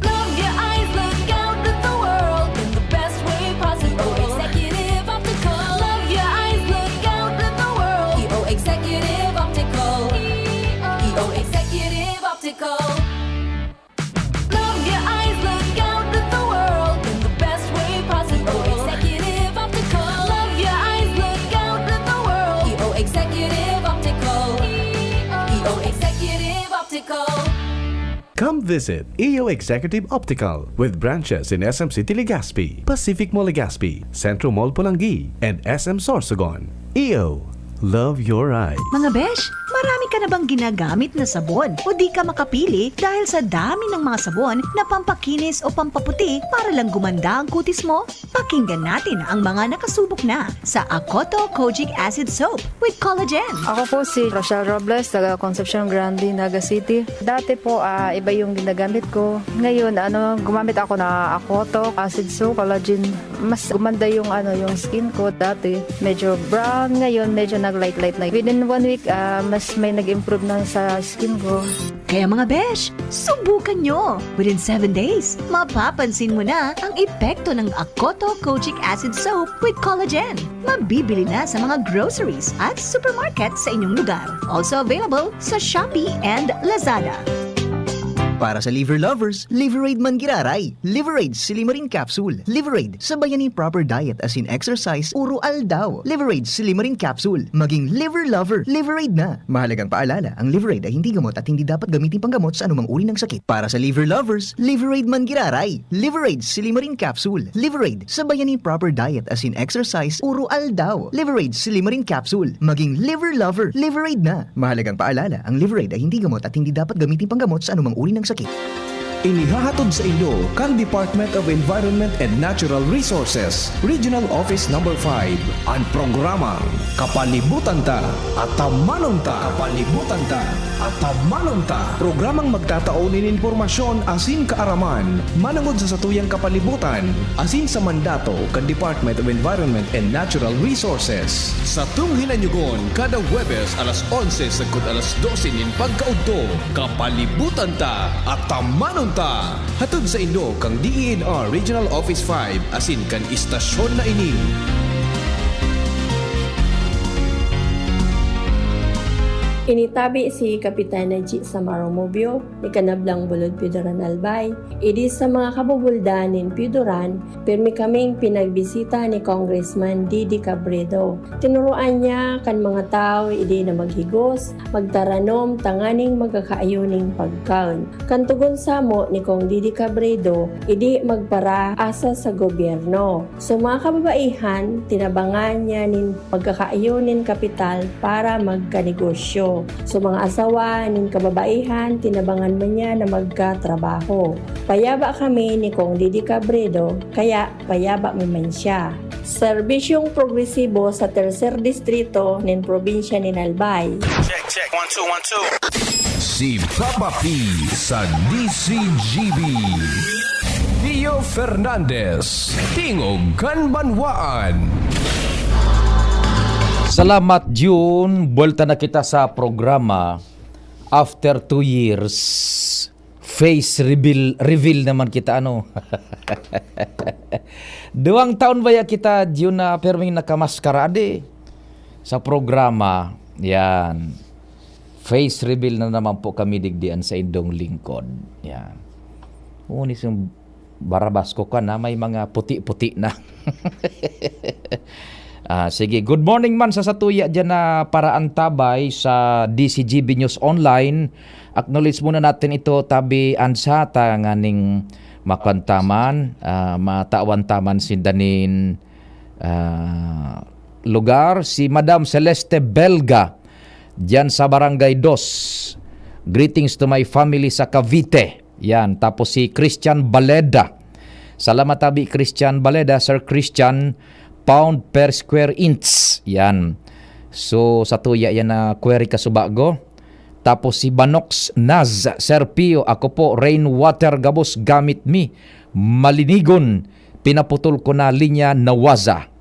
Speaker 12: Love your eyes, look out at the world in the best way possible. Executive Optical. Love your eyes, look out at the world. EO Executive Optical. EO Executive Optical. Love your eyes, look out at the world in the best way possible. Executive Optical. Love your eyes, look out at the world. EO Executive Optical. EO Executive Optical.
Speaker 3: Come visit EO Executive Optical with branches in SM City Legazpi, Pacific Mall Legazpi, Centro Mall Pulangi, and SM Sorsogon. EO, love your eyes.
Speaker 20: Mga besh, marami ka na bang ginagamit na sabon o di ka makapili dahil sa dami ng mga sabon na pampakinis o pampaputi para lang gumanda ang kutis mo? Pakinggan natin ang mga nakasubok na sa Akoto Kojic Acid Soap with Collagen.
Speaker 21: Ako po si Rochelle Robles, taga Concepcion Grande, Naga City. Dati po iba yung ginagamit ko. Ngayon gumamit ako na Akoto Acid Soap, Collagen. Mas gumanda yung yung skin ko. Dati medyo brown, ngayon medyo nag-light na. Within 1 week mas may nag-improve na sa skin ko.
Speaker 20: Kaya mga besh, subukan nyo! Within 7 days, mapapansin mo na ang epekto ng Akoto Kojic Acid Soap with Collagen. Mabibili na sa mga groceries at supermarket sa inyong lugar. Also available sa Shopee and Lazada.
Speaker 15: Para sa liver lovers, Liverade man giraray. Liverade Silimarin Capsule. Liverade, sabayan ni proper diet as in exercise, uro aldaw. Liverade Silimarin Capsule. Maging liver lover, Liverade na. Mahalagang paalala, ang Liverade ay hindi gamot at hindi dapat gamitin panggamot sa anumang uri ng sakit. Para sa liver lovers, Liverade man giraray. Liverade Silimarin Capsule. Liverade, sabayan ni proper diet as in exercise, uro aldaw. Liverade Silimarin Capsule. Maging liver lover, Liverade na. Mahalagang paalala, ang Liverade ay hindi gamot at hindi dapat gamitin panggamot sa anumang uri ng sakit.
Speaker 5: Inihahatod sa inyo kan Department of Environment and Natural Resources, Regional Office No. 5, ang programang Kapalibutan Ta at Tamanon Ta. Kapalibutan Ta at Tamanon Ta. Programang magtataonin informasyon asin kaaraman, manangod sa satuyang kapalibutan, asin sa mandato kan Department of Environment and Natural Resources. Sa tunghinanyugon, kada Huwebes alas 11 sagkod alas 12 nin pagkaudto, Kapalibutan Ta at Tamanon Ta. Hatod sa Indo kang DENR Regional Office 5 asin kan istasyon na ini.
Speaker 2: Initabi si Kapitana G. Samaromobio ni Kanablang Bulod Pidoran Albay. Idi sa mga kabubuldan nin Pidoran, pirmi kaming pinagbisita ni Congressman Didi Cabredo. Tinuruan niya kan mga tao idi na maghigos, magtaranom, tanganing magkakaayuning pagkaon. Kantugon samo ni Kong Didi Cabredo, idi magpara asa sa gobyerno. So mga kababaihan, tinabangan niya nin magkakaayunin kapital para magkanegosyo. So mga asawa nin kababaihan, tinabangan man niya na magkatrabaho. Payaba kami ni Kong Didi Cabredo, kaya payaba man siya. Serbisyong progresibo sa tercer distrito nin probinsya nin Albay.
Speaker 22: Check, 1, 2, 1, 2.
Speaker 5: Si Papa P sa DCGB. Theo Fernandez, Tingog Kanbanwaan.
Speaker 23: Salamat June, buwelta na kita sa programa after 2 years. Face reveal naman kita ano. 2 taon ba ya kita June na perming nakamaskara ade sa programa. Yan. Face reveal na naman po kami digdian sa indong lingkod. Yan. Unis yung barabas ko ka na may mga puti-puti na. Sige, good morning man sa satuya dyan na paraan tabay sa DCGB News Online. Acknowledge muna natin ito tabi ansata nga ning makwantaman, matawan-taman sindanin lugar si Madam Celeste Belga dyan sa Barangay 2. Greetings to my family sa Cavite. Yan, tapos si Christian Baleda. Salamat tabi Christian Baleda, Sir Christian. Pound per square inch. Yan. So, sa tuya yan na query kasubago. Tapos si Banox Naz, Sir Pio, ako po, rainwater gabos gamit mi. Malinigon, pinaputol ko na linya na waza.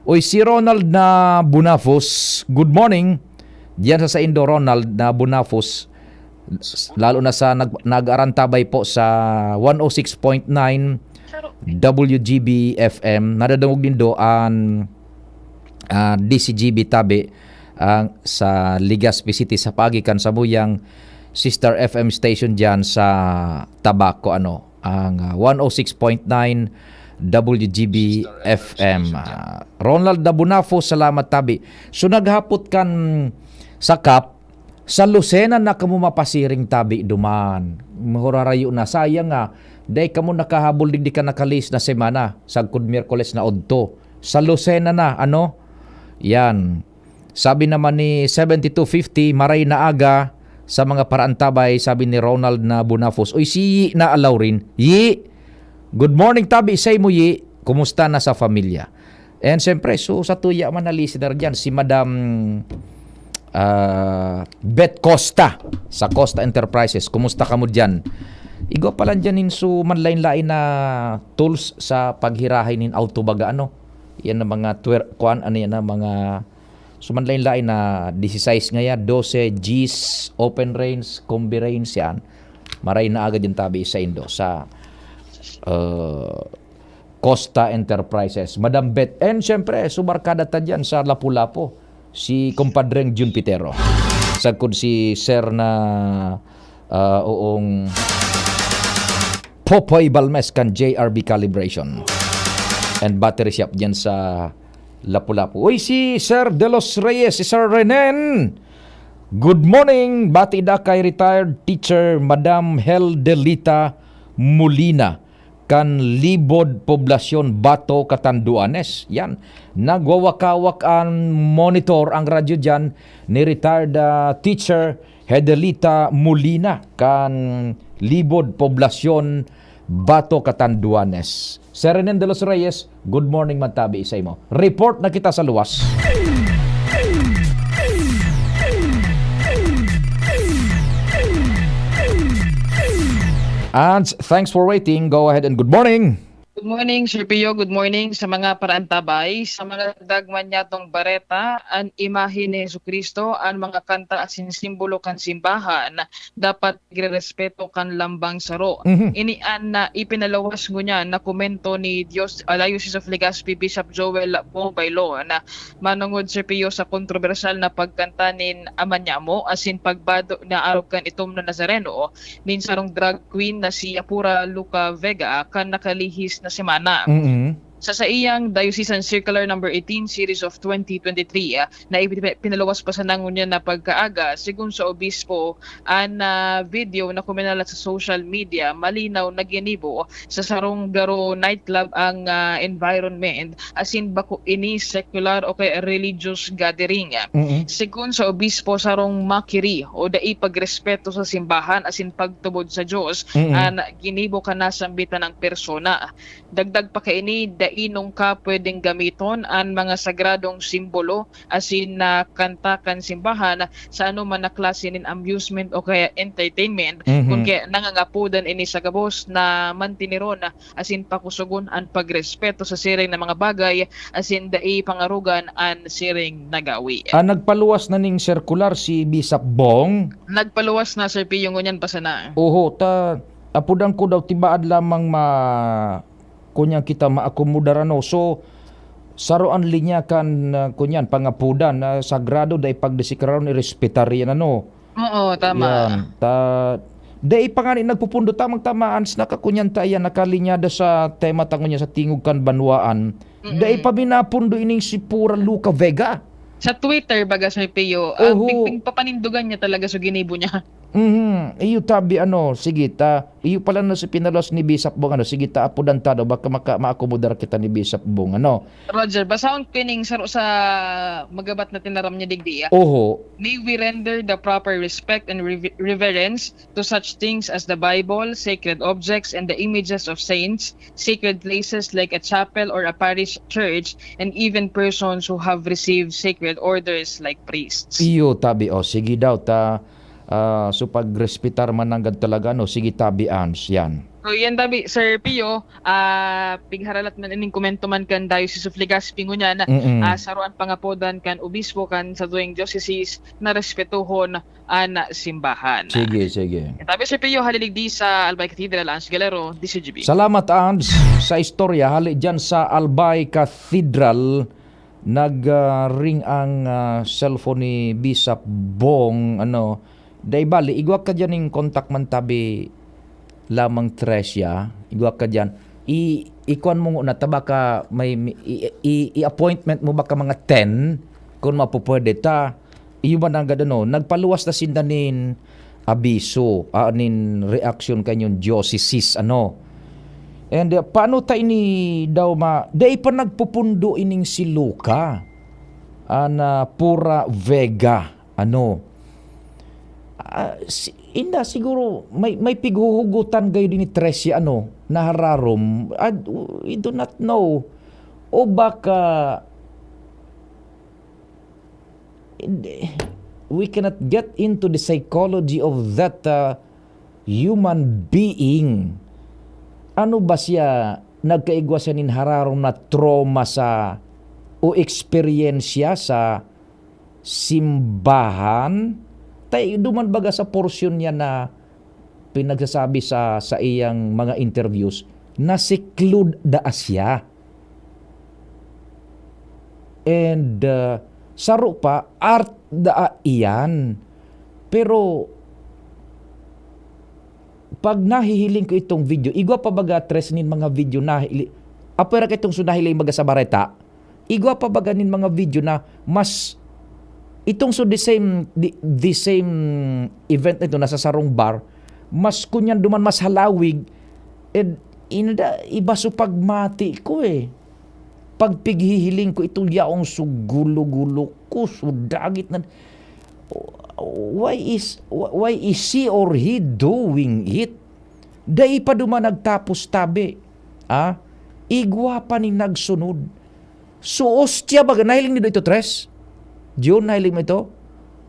Speaker 23: Oy, si Ronald na Bunafos, good morning. Diyan sa Indo, Ronald na Bunafos. Lalo na sa nag-arantabay po sa 106.9 WGB FM. Nadadungog din do ang DCGB tabi sa Legazpi City sa pagikan sa buyang sister FM station dyan sa Tabaco ang 106.9 WGB FM. Ronald Dabunafo, salamat tabi. So naghapot kan sa kap sa Lucena na kamo mapasiring tabi duman. Mahurarayo na sayang nga day kamo nakahabol digdi ka nakalis na semana sagkod Miyerkules na odto. Sa Lucena na ano? Yan. Sabi naman ni 7250 maray na aga sa mga paraantabay, sabi ni Ronald na Bunafos. Oy si Yi na alaw rin. Yi. Good morning tabi say mo Yi. Kumusta na sa familia? And siyempre so sa tuya man na listener diyan si Madam Bet Costa sa Costa Enterprises. Kumusta ka mo diyan? Igo pala dyan so manlain-lain na tools sa paghirahay nin autobaga ano. Yan na mga mga so manlain-lain na 16 nga ya, 12 Gs, open range, combi range yan. Maray na agad yung tabi sa Indo sa Costa Enterprises. Madam Bet. And syempre, subarkada ta dyan sa Lapu-Lapu. Si Compadreng Jun Pitero. Sagkod si Sir na uong Popoy Balmes kan JRB Calibration and battery shop dyan sa Lapu-Lapu. Uy, si Sir De Los Reyes, si Sir Renen. Good morning, batida kay retired teacher Madam Heldelita Molina kan Libod Poblasyon Bato Catanduanes. Yan, nagwawakawak ang monitor ang radyo dyan ni retired teacher Heldelita Molina kan Libod, Poblasyon, Bato, Catanduanes. Serenen de los Reyes, good morning Mantabi sa imo. Report na kita sa luwas. And thanks for waiting. Go ahead and good morning.
Speaker 6: Good morning, Sir Pio. Good morning sa mga paraantabay. Sa mga dagman niyatong bareta, ang imahe ni Jesucristo, ang mga kanta at sinisimbolo kan simbahan, dapat irerespeto kan lambang saro. Inian na ipinalawas niya na komento ni Diocese of Legazpi Bishop Joel Bombaylo na manungod, Sir Pio, sa kontrobersyal na pagkanta nin Amanyamo asin pagbado na araw kan itom na Nazareno nin sarong drag queen na si Apura Luca Vega kan nakalihis na semana. Sa iyang Diocesan Circular number 18 series of 2023 na pinalawas pa sa nangunya na pagkaaga, sigun sa obispo ang video na kuminalat sa social media, malinaw na ginibo sa sarong garo nightclub ang environment asin bako ini secular o kay religious gathering. Sigun sa obispo, sarong makiri o dai pagrespeto sa simbahan asin pagtubod sa Dios ang ginibo ka nasambitan ng persona. Dagdag pa kaini, inong ka pwedeng gamiton ang mga sagradong simbolo asin na kanta kan simbahan sa ano man na klase nin amusement o kaya entertainment kung kaya nangangapudan ini sa gabos na mantiniron asin pakusugon ang pagrespeto sa siring na mga bagay asin dai pangarugan ang siring nagawi.
Speaker 23: Nagpaluwas na ning circular si Bishop Bong.
Speaker 6: Nagpaluwas na, Sir P, yung ngunyan pa sana.
Speaker 23: Oho, apudan ko daw tibaad lamang kunyang kita maakomodar so saroan linya kan kunyan pangapudan sagrado dai pagdesikararon irespetarian
Speaker 6: Oo, tama.
Speaker 23: Yan, dai pangani nagpupundo tamang tamaan sa nakakunyan tayan nakalinyada sa tema tangunya sa tingog kan banwaan. Dai pabinapundo ining si Pura Luca Vega.
Speaker 6: Sa Twitter baga, Sir Pio, ping papanindugan niya talaga sa ginibo niya.
Speaker 23: Iyo tabi sige iyo pala na si pinalos ni Bishop Bong sige apudan tado baka maakomodar kita ni Bishop Bong
Speaker 6: Roger, basahon kining saro sa magabat na tinaram niya digdi.
Speaker 23: Oho.
Speaker 6: May we render the proper respect and reverence to such things as the Bible, sacred objects, and the images of saints, sacred places like a chapel or a parish church, and even persons who have received sacred orders like priests.
Speaker 23: Iyo tabi sige daw so pagrespetar mananggad talaga sige tabians yan.
Speaker 6: So yan tabi, Sir Pio, pigharalat man ining komento man kan Diocese of Legazpi ngunya na saruan pangapodan kan obispo kan sa tuwing diocese na respetuhon ang simbahan.
Speaker 23: Sige.
Speaker 6: Tabi, Sir Pio, haliligdi sa Albay Cathedral, Ans Galero, DCGB.
Speaker 23: Salamat Ans sa istorya hali dyan sa Albay Cathedral. Nag-ring ang cellphone ni Bishop Bong dai bali igwak ka dyan yung contact man tabi lamang Tresia, igwak ka dyan ikuan mo na baka may i-appointment mo baka mga 10 kung mapupwede iyo ba nang gadano nagpaluwas na sindanin abiso anin reaction kanyong diocese and paano ta ini daw dai pa nagpupundo ining si Luca Pura Vega inda siguro may pighuhugutan gayo din ni Tresia nahararom. We do not know o baka we cannot get into the psychology of that human being. Ano ba siya nagkaigwa siya nin hararom na trauma o eksperyensya sa simbahan? Tayo duman baga sa portion niya na pinagsasabi sa iyang mga interviews na seclude da Asya. And saro pa art da iyan. Pero pag nahihiling ko itong video, igwa pa baga tres nin mga video na apera ka itong sunahiling baga sa bareta, igwa pa baga nin mga video na mas itong the same event nito nasa sarong bar mas kunyan duman mas halawig iba so pagmati ko pagpighihiling ko itong yaong sugulo-gulo ko sudagit na why is she or he doing it Day pa duman nagtapos tabi. Igwa pa ni nagsunod. So, ostya baga, nahiling nito ito, Tres? Diyon, nahiling mo ito?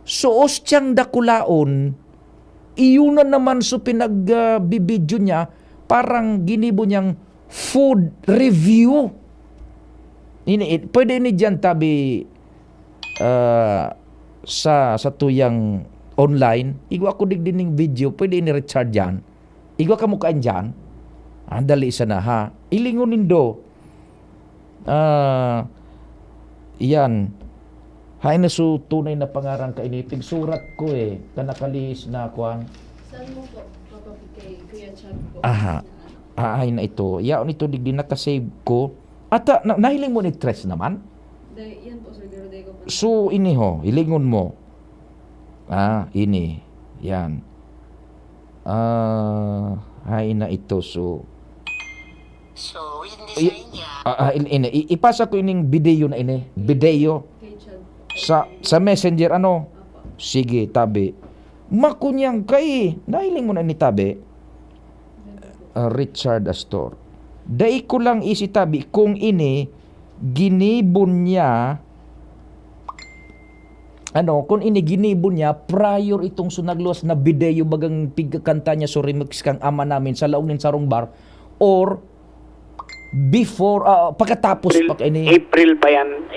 Speaker 23: So, ostyang dakulaon, iyunan naman so pinagbibidyo niya, parang ginibo niyang food review. Pwede ni dyan tabi sa tuyang online. Igwa ko digdining video, pwede ni Richard dyan. Igwa ka mukaan dyan. Dali isa na ha. Ilingunin do. Yan. Hay na so tunay na pangarang kainipig. Surat ko kanakalis na kuan.
Speaker 2: Saan mo po? Kay Kuya Chad po.
Speaker 23: Ay na ito. Yaon ito digdi nakasave ko. At nahiling mo ni Tres naman?
Speaker 2: Yan po, Sir Rodrigo po.
Speaker 23: So ini ho, ilingon mo. Ini. Yan. Hay na ito so.
Speaker 8: So, yung design niya.
Speaker 23: Ipasa ko ining video na ini. Video. Sa messenger Sige, tabi. Makunyang kay. Nahiling mo na ni tabi. Richard Astor. Dai ko lang tabi kung ini ginibon niya kung ini ginibon niya prior itong sunagluwas na video bagang pigkanta niya so remix kang ama namin sa laong nin sarong bar or before pagkatapos
Speaker 9: April pa yan.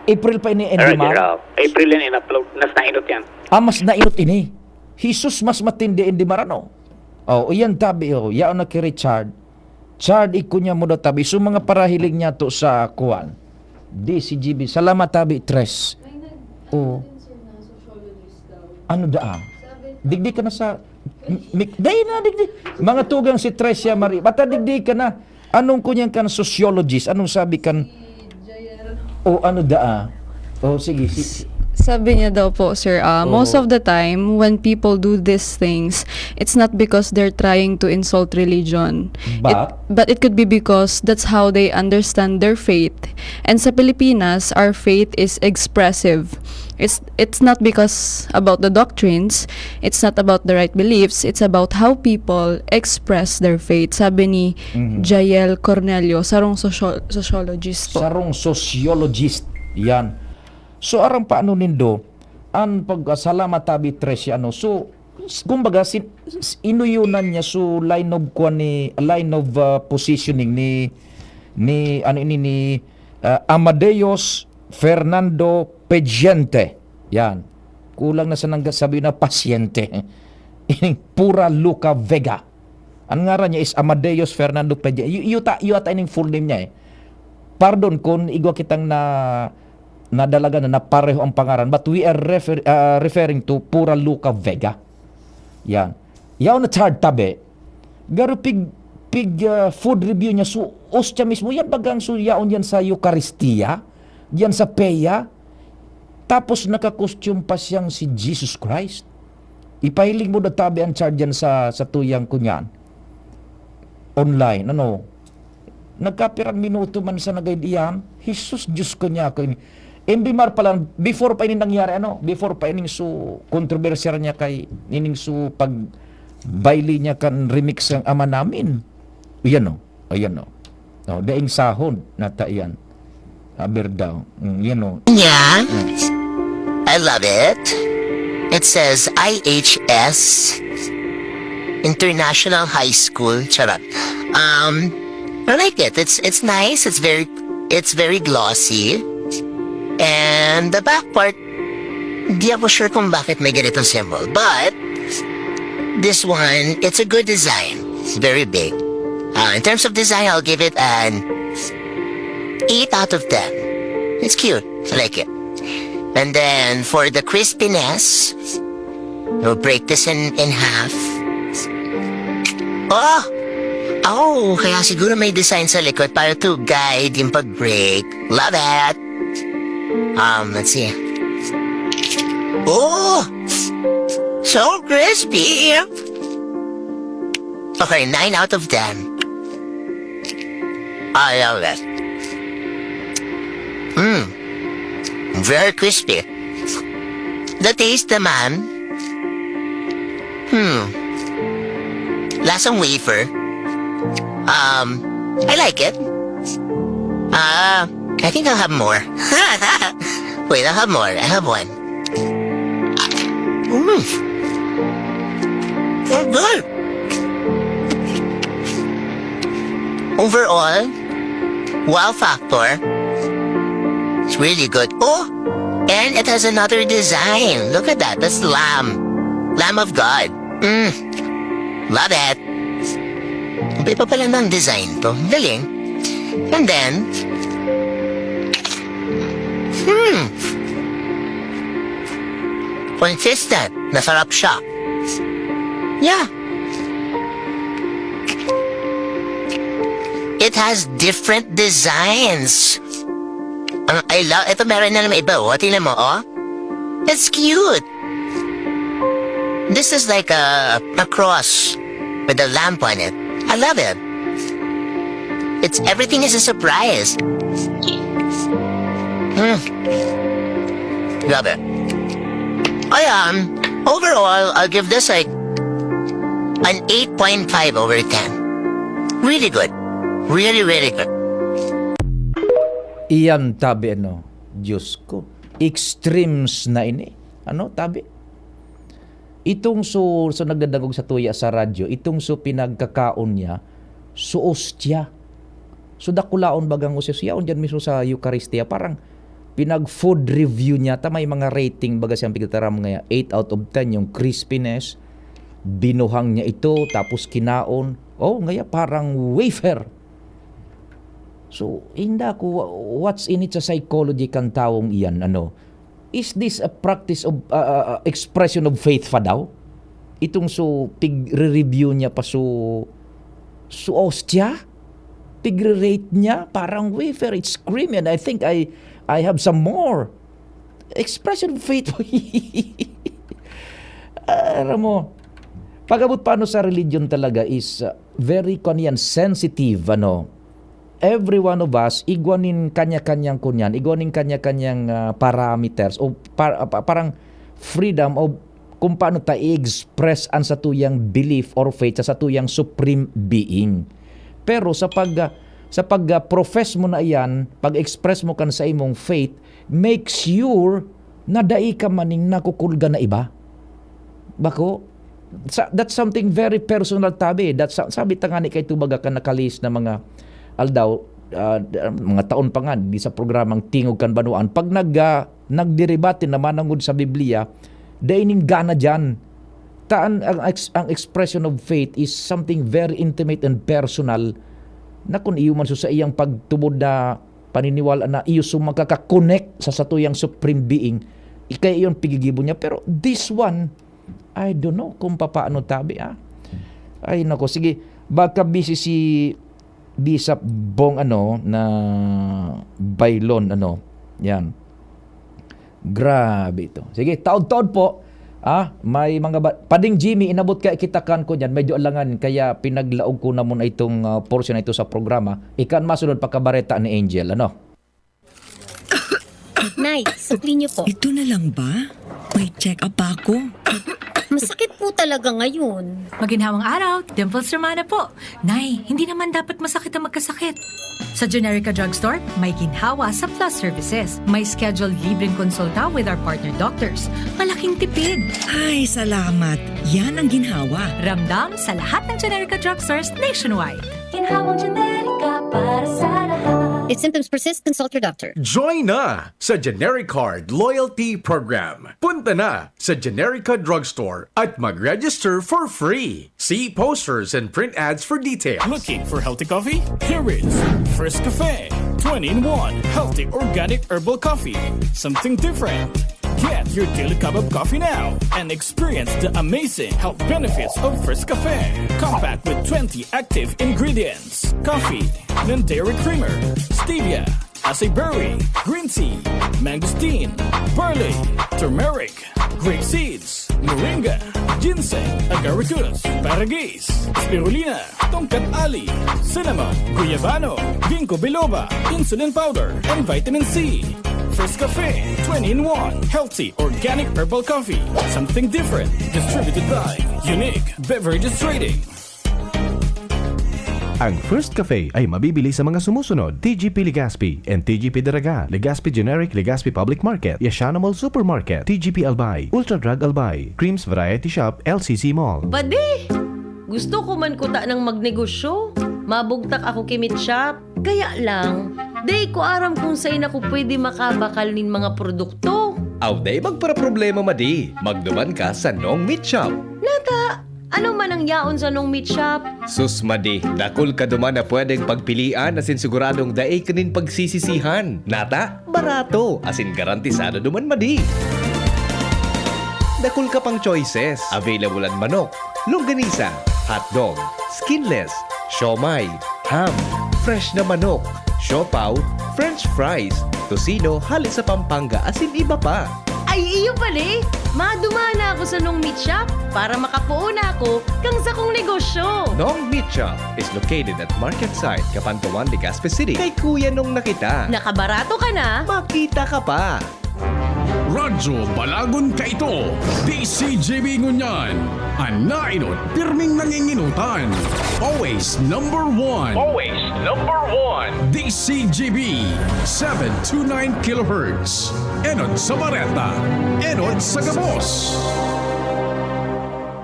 Speaker 23: April pa ini Endimar.
Speaker 9: April yan in-upload. Mas nainot yan.
Speaker 23: Mas nainot ini. Jesus mas matindi Endimar iyan tabi yaon na kay Richard. Chard iko niya mo daw tabi. So mga parahiling niya to sa kuwan. DCGB. Salamat tabi Tres. Ano daan? Digdi ka na sa digdi. Mga tugang si Tresia Marie. Bata digdi ka na. Anong kunyang kan sociologist? Anong sabi kan? Ano daa? Sige.
Speaker 10: Sabi niya daw po, sir, most of the time, when people do these things, it's not because they're trying to insult religion. But it could be because that's how they understand their faith. And sa Pilipinas, our faith is expressive. It's not because about the doctrines, it's not about the right beliefs, it's about how people express their faith. Sabi ni Jael Cornelio, sarong sociologist po.
Speaker 23: Sarong sociologist. Yan. So arang paano nindo ang pagsalamat tabi Tresia so kumbaga inuyunan niya so line of positioning ni Amadeus Fernando Pegente. Yan. Kulang na sa sabi na pasyente. Pura Luca Vega. Ang ngaran niya is Amadeus Fernando Pegente. Yuta ining full name niya Pardon kung igwa kitang nadalaga na pareho ang pangaran, but we are referring to Pura Luca Vega. Yan. Yaw na Chard tabi. Garo pig food review niya so ostya mismo yan bagang so yaon yan sa Eucharistia, yan sa Peya. Tapos naka-costume pa siyang si Jesus Christ. Ipahiling mo na tabi ang Chard yan sa tuyang kunyan. Online, nagkapirang minuto man sa nagaydiyan, Jesus Diyos ko niya ko ini. Endimar pa lang, before pa ini nangyari, before pa ining so kontrobersya niya kay ining so pag baili niya kan remix ng ama namin. Ayan daing sahod nata yan. Aber daw.
Speaker 8: Yeah. I love it. It says IHS International High School. Charot. I like it. It's nice. It's very glossy. And the back part, di ako sure kung bakit may ganitong symbol. But this one, it's a good design. It's very big. In terms of design, I'll give it an 8 out of 10. It's cute. I like it. And then for the crispiness, we'll break this in half. Kaya siguro may design sa likod para to guide yung pag-break. Love that. Let's see. So crispy. Okay, 9 out of 10. I love it. Very crispy. The taste naman, lasang wafer. I like it. I think I'll have more. Wait, I'll have more. I have one. Oh, good. Overall, wow factor. It's really good. Oh, and it has another design. Look at that. That's lamb. Lamb of God. Love it. Iba pala ng design to. Galing. And then, consistent. Nasarap siya. Yeah. It has different designs. I love, ito meron na naman iba, oh. Tingnan mo, oh. It's cute. This is like a cross with a lamp on it. I love it. Everything is a surprise. Love it. Overall, I'll give this like an 8.5 over 10. Really good. Really, really good.
Speaker 23: Iyan tabi Diyos ko. Extremes na ini. Tabi? Itong so nagdadagog sa tuya sa radyo, itong so pinagkakaon niya, so ostya. So dakulaon bagang usyaon dyan mismo sa Eucharistia, parang pinag-food review niya, may mga rating baga siyang pigtaram nga 8 out of 10 yung crispiness, binuhang niya ito, tapos kinaon, ngaya parang wafer. So, hindi ko, what's in it sa psychology kang taong iyan, Is this a practice of expression of faith fa daw? Itong so pig-review niya pa so ostya? Pig-rate niya parang wafer, it's creamy and I think I have some more. Expression of faith. Alam mo, pag-abot paano sa religion talaga is very sensitive, every one of us, igwanin kanya-kanyang kunyan, igwanin kanya-kanyang parameters, o parang freedom of kung paano tayo i-express ang satuyang belief or faith sa satuyang supreme being. Pero sa pag-profess mo na iyan, pag-express mo kan sa imong faith, make sure na dai ka maning nakukulga na iba. Bako? That's something very personal tabi. Sabi tangani kay tubaga ka nakalis na mga aldaw, mga taon pa nga di sa programang Tingog Kanbanuan, pag nagderibate naman ang sa Biblia, daining gana dyan. Ang expression of faith is something very intimate and personal na kung iyo man sa iyang pagtubod na paniniwala na iyo makaka-connect sa satuyang supreme being, ikay iyon pigigibo niya. Pero this one, I don't know kung paano tabi. Ay nako, sige, baka busy si Bishop Bong na Bailon yan. Grabe ito. Sige, taod-taod po. May mga Pading Jimmy, inabot ka kitakan ko niyan, medyo alangan kaya pinaglaog ko na muna itong portion na ito sa programa. Ikan masunod pagkabareta ni Angel,
Speaker 4: Nay, supli niyo po.
Speaker 7: Ito na lang ba? May check-up pa ako.
Speaker 4: Masakit po talaga ngayon.
Speaker 11: Maginhawang araw, Dimples Romana po. Nay, hindi naman dapat masakit ang magkasakit. Sa Generica Drugstore, may ginhawa sa Plus Services. May scheduled libreng konsulta with our partner doctors. Malaking tipid.
Speaker 7: Ay, salamat. Yan ang ginhawa.
Speaker 11: Ramdam sa lahat ng Generica Drugstores nationwide.
Speaker 12: Ginhawang Generica para sa lahat.
Speaker 4: If symptoms persist, consult your doctor.
Speaker 1: Join na sa GeneriCard Loyalty Program. Punta na sa Generica Drugstore at mag-register for free. See posters and print ads for details.
Speaker 24: Looking for healthy coffee? Here is Frisk Cafe 20-in-1 healthy organic herbal coffee. Something different. Get your daily cup of coffee now and experience the amazing health benefits of Frisk Cafe. Compact with 20 active ingredients. Coffee, then dairy creamer, stevia, acai berry, green tea, mangosteen, barley, turmeric, grape seeds, moringa, ginseng, agaricus, paragis, spirulina, tongkat ali, cinnamon, guyabano, ginkgo biloba, insulin powder, and vitamin C. Frisk Cafe 20-in-1 healthy organic herbal coffee. Something different. Distributed by Unique Beverages Trading.
Speaker 3: Ang First Cafe ay mabibili sa mga sumusunod: TGP Legazpi and TGP Daraga, Legazpi Generic, Legazpi Public Market, Yashana Mall Supermarket, TGP Albay, Ultra Drug Albay, Creams Variety Shop, LCC Mall.
Speaker 13: Badi! Gusto ko man kuta ng magnegosyo. Mabugtak ako kimit shop. Kaya lang, day ko aram kung saan ako pwede makabakal nin mga produkto.
Speaker 5: Aw day magpara-problema madi. Magduman ka sa Nong Meat Shop.
Speaker 13: Nata, ano man ang yaon sa Nong Meat Shop?
Speaker 5: Sus madi, dakol ka duman na pwedeng pagpilian asin siguradong daay kanin pagsisisihan. Nata, barato asin garantisado duman madi. Dakol ka pang choices. Available ang manok, longganisa, hotdog, skinless, siomay, ham, fresh na manok, siopaw, french fries, tosino, halit sa Pampanga, asin iba pa.
Speaker 13: Ay, iyo pala. Madumana ako sa Nong Meat Shop para makapuuna ako kang sa kong negosyo.
Speaker 5: Nong Meat Shop is located at Market Site, Capantuan, Legazpi City. Kay Kuya Nong nakita.
Speaker 13: Nakabarato ka na?
Speaker 5: Makita ka pa.
Speaker 1: Radyo Balagon ka ito, DCGB Ngunyan, anainot, pirming nanginginutan, always number one, DCGB, 729 kHz, enod sa Bareta, enod sa Gabos.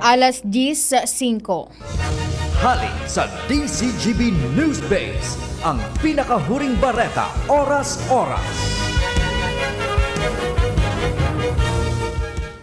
Speaker 14: Alas 10:05.
Speaker 16: Hali sa DCGB News Base, ang pinakahuring bareta, oras-oras.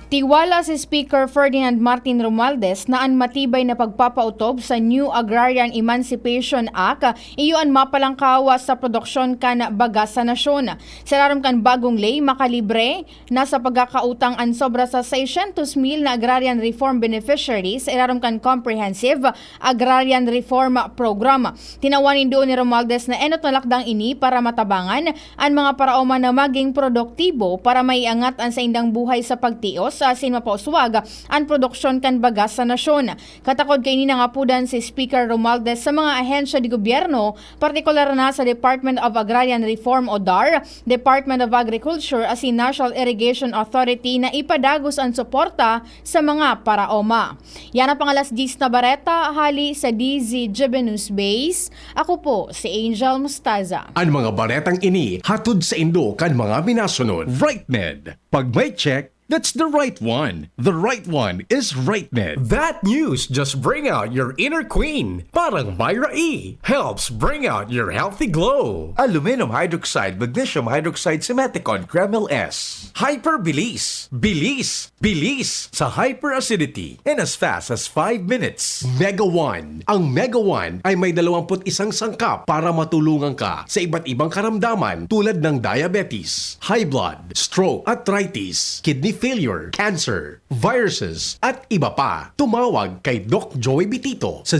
Speaker 14: Tiwala si Speaker Ferdinand Martin Romualdez na ang matibay na pagpapautob sa New Agrarian Emancipation Act iyon mapalangkawa sa produksyon kan baga sa nasyon. Sararam kan bagong lay makalibre na sa pagkakautang ang sobra sa 600,000 na agrarian reform beneficiaries iraram kan Comprehensive Agrarian Reform Program. Tinawanin doon ni Romualdez na enot na lakdang ini para matabangan ang mga paraoma na maging produktibo para maiangat ang sa indang buhay sa pagtios asin mapauswag ang produksyon kan baga sa nasyon. Katakod kay ninangapudan si Speaker Romualdez sa mga ahensya di gobyerno, partikular na sa Department of Agrarian Reform o DAR, Department of Agriculture asin National Irrigation Authority na ipadagos ang suporta sa mga paraoma. Yan ang pangalas 10 na bareta, hali sa DZGB News Base. Ako po si Angel Mustaza.
Speaker 1: Ang mga baretang ini hatod sa Indo kan mga minasunod. RightMed. Pag may check, that's the right one. The right one is RightMed.
Speaker 17: That news just bring out your inner queen. Parang Myra E. Helps bring out your healthy glow.
Speaker 19: Aluminum hydroxide, magnesium hydroxide, Simeticon, Kreml S.
Speaker 17: Hyperbilis. Bilis. Bilis sa hyperacidity in as fast as 5 minutes.
Speaker 1: Mega One. Ang Mega One ay may 21 sangkap para matulungan ka sa iba't ibang karamdaman tulad ng diabetes, high blood, stroke, arthritis, kidney failure, cancer, viruses, at iba pa. Tumawag kay Doc Joey Bitito sa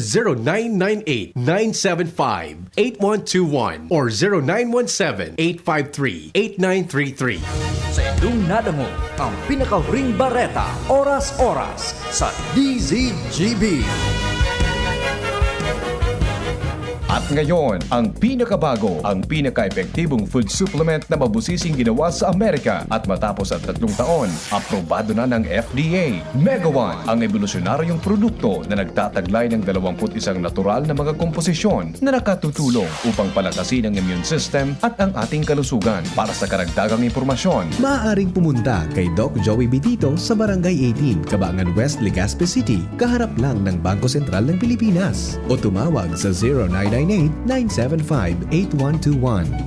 Speaker 1: 0998-975-8121 or 0917-853-8933.
Speaker 16: Sa indong nadamo, ang pinakahuring bareta, oras-oras sa DZGB.
Speaker 5: At ngayon, ang pinakabago, ang pinaka-epektibong food supplement na mabusising ginawa sa Amerika at matapos ang 3 taon, aprobado na ng FDA. Mega One, ang evolusyonaryong produkto na nagtataglay ng 21 natural na mga komposisyon na nakatutulong upang palakasin ang immune system at ang ating kalusugan. Para sa karagdagang impormasyon,
Speaker 3: Maaaring pumunta kay Doc Joey Bitito sa Barangay 18, Cabangan West, Legazpi City, kaharap lang ng Bangko Sentral ng Pilipinas. O tumawag sa 0998-975-8121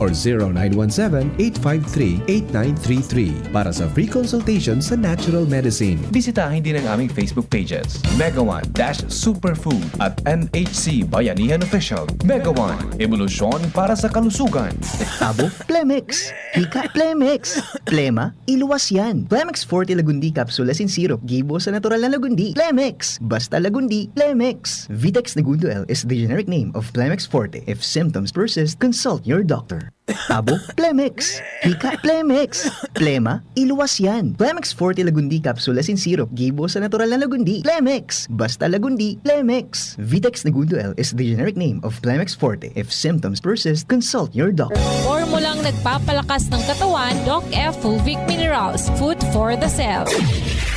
Speaker 3: or 0917-853-8933 para sa free consultation sa natural medicine.
Speaker 5: bisitahin din ang aming Facebook pages, Mega One-Superfood at NHC Bayanihan Official. Mega One, evolusyon para sa kalusugan.
Speaker 15: Tabo, Plemex. Hika, Plemex. Plema, iluwas yan. Plemex Forte Lagundi Capsule asin Syrup. Gibo sa natural na Lagundi. Plemex. Basta Lagundi. Plemex. Vitex Nagundo L is the generic name of Plemex Forte. If symptoms persist, consult your doctor. Tabo, Plemex. Hika, Plemex. Plema, iluwas yan. Plemex Forte Lagundi Capsule asin Syrup. Gibo sa natural na Lagundi. Plemex. Basta Lagundi. Plemex. Vitex Nagundo L is the generic name of Plemex Forte. If symptoms persist, consult your doctor.
Speaker 25: Formulang nagpapalakas ng katawan, Doc F. Fulvic Minerals. Food for the cell.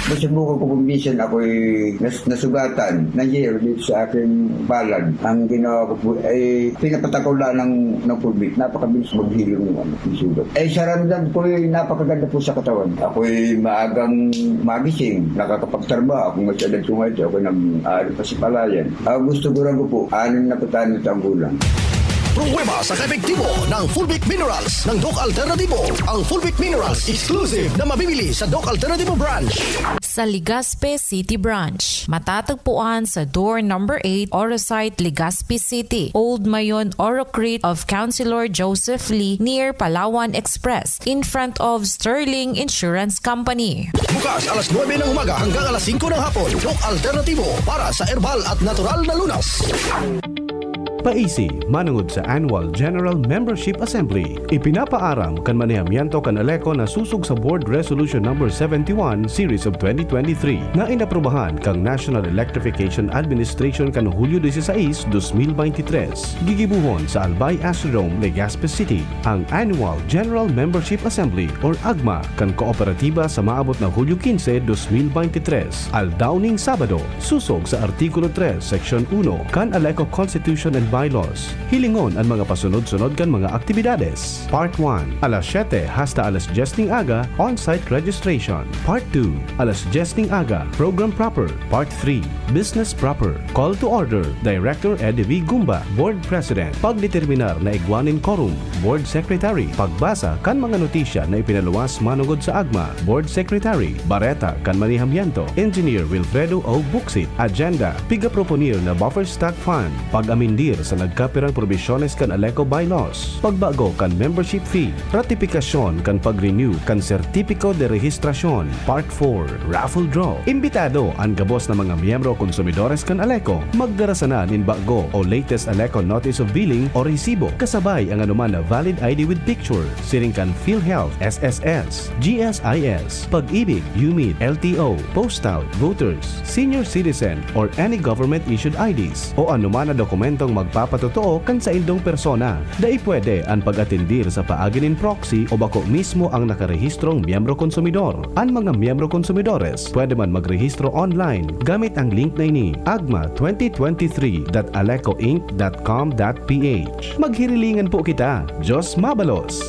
Speaker 18: Masubukan ko minsan ako'y nasugatan na year dito sa aking balad. Ang ginawa ko po ay pinapatakaw lang ng pulbit. Napakabilis maghilom ng sugat. Sa ramdam ko napakaganda po sa katawan. Ako'y maagang magising, nakakapagtrabaho. Kung masyadad ko ngayon, ako'y nag-aaral pa si Palayan. Gusto ko rin po, 6 na patahan taong gulang.
Speaker 19: Pruweba sa kaepektibo ng Fulvic Minerals ng Doc Alternativo. Ang Fulvic Minerals exclusive na mabibili sa Doc Alternativo branch.
Speaker 20: Sa Legazpi City Branch, matatagpuan sa door number 8, Orosite, Legazpi City, Old Mayon Orocrete of Councilor Joseph Lee near Palawan Express in front of Sterling Insurance Company.
Speaker 19: Bukas alas 9 ng umaga hanggang alas 5 ng hapon. Doc Alternativo para sa herbal at natural na lunas.
Speaker 3: Paisi, manungod sa Annual General Membership Assembly. Ipinapaaram kan manihamiento kan Aleco na susug sa Board Resolution Number 71 Series of 2023 na inaprubahan kang National Electrification Administration kan Hulyo 16, 2023. Gigibuhon sa Albay Astrodome, Legazpi City ang Annual General Membership Assembly or AGMA kan kooperatiba sa maabot na Hulyo 15, 2023. Aldauning Sabado, susog sa Artikulo 3, Section 1 kan Aleco Constitution and Bylaws. Hilingon ang mga pasunod-sunod kan mga aktibidades. Part 1, alas 7 hasta alas 10 ng aga, on-site registration. Part 2, alas 10 ng aga, program proper. Part 3, business proper. Call to order, Director Eddie V. Gumba, Board President. Pagdeterminar na igwanin quorum, Board Secretary. Pagbasa kan mga notisya na ipinaluwas manugod sa AGMA, Board Secretary. Bareta kan manihamiento, Engineer Wilfredo O. Buxit. Agenda, piga-proponir na buffer stock fund. Pag-amindir sa nagkapirang probisyones kan Aleco Bylaws, pagbago kan membership fee, ratifikasyon kan pag-renew kan sertipiko de rehistrasyon. Part 4, raffle draw. Imbitado ang gabos na mga miyembro konsumidores kan Aleco, magdarasanan in bago o latest Aleco notice of billing o resibo, kasabay ang anuman na valid ID with picture, siring kan PhilHealth, SSS, GSIS, Pag-ibig, UMID, LTO, Post-out, Voters, Senior Citizen, or any government-issued IDs, o anuman na dokumentong magpapatotoo kan sa indong persona. Dai pwede ang pag-atendir sa paaginin proxy o bako mismo ang nakarehistrong miyembro konsumidor. Ang mga miyembro konsumidores pwede man magrehistro online gamit ang link na ini, agma2023.alecoinc.com.ph. Maghirilingan po kita. Diyos mabalos!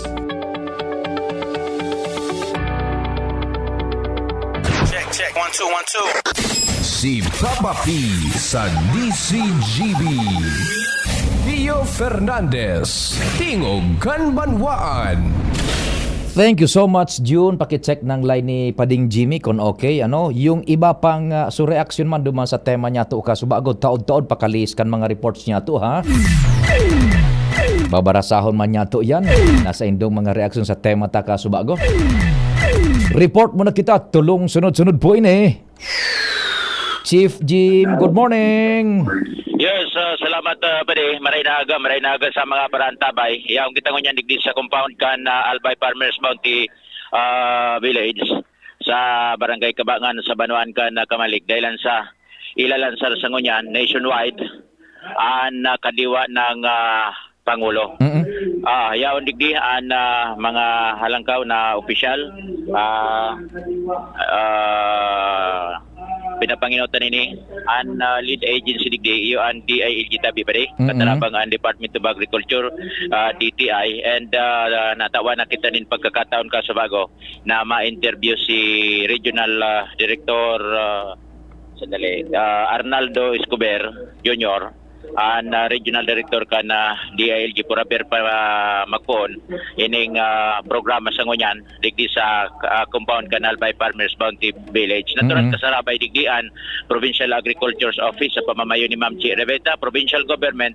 Speaker 19: Check, 1, 2, 1, 2.
Speaker 5: Si Papa P sa DCGB. Pio Fernandez, Tingog Kanbanwaan.
Speaker 23: Thank you so much, June. Pakicheck ng line ni Pading Jimmy kung okay. Yung iba pang so reaction man duman sa tema niya to ka. Subagod taod-taod pakalis kan mga reports niya to, ha? Babarasahon man niya to yan. Nasa indong mga reaction sa tema ta ka subago. Report muna kita. Tulong sunod-sunod po ini. Chief Jim, good morning.
Speaker 21: Yes, salamat pare. Maray na aga sa mga parantabay. Yaong kita ngunyan digdi sa compound kan Albay Farmers Bounty Village sa Barangay Kabangan sa Banuan kan Kamalig. Dahilan sa ilalansar sa ngunyan nationwide ang kadiwa ng Pangulo. Yaon digdi ang mga halangkaw na opisyal pinapanginotan ini ang lead agency digdi iyo ang DILG tabi pare katarabang ang Department of Agriculture DTI and natawa na kita nin pagkakataon ka sa bago na ma-interview si Regional Director Arnaldo Escobar Jr. ang Regional Director ka na DILG Puraper pa magpoon ining programa sa ngunyan digdi sa compound Canal by Farmers Bounty Village. Natural kasarabay digdian Provincial Agriculture's Office sa pamamayo ni Ma'am Chi Reveta, Provincial Government,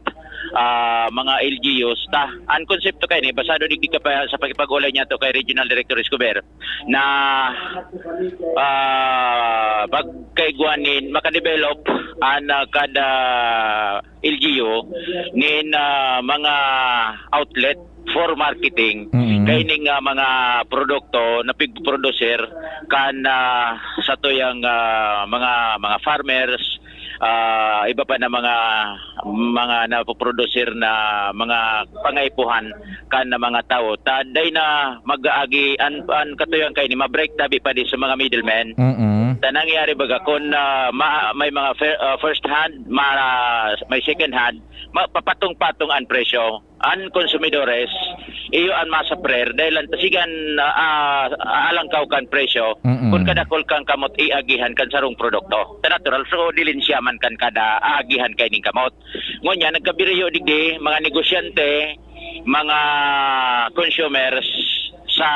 Speaker 21: mga LGUs ta ang konsepto kay ni basado digdi ka pa sa pagpag-ulay niya to kay Regional Director Escobar na pagkaiguanin makadevelop ang kada LGU nin mga outlet for marketing kaining mga produkto na pigproducer kan sa tuyang mga farmers iba pa na mga napoproducer na mga pangaipuhan kan na mga tao taday na mag-aagi an katuyang kay ni ma-break tabi pa di sa mga middlemen nangyari baga kung may mga first hand, may second hand, papatong-patong ang presyo. Ang konsumidores, iyo ang masaprer dahil ang tasigan alangkaw kan presyo kung kadakol kang kamot iagihan kan sarong produkto. Natural, so dilinsyaman kan kada aagihan kay ning kamot. Ngunya, nagkabiriyo digdi, mga negosyante, mga consumers, sa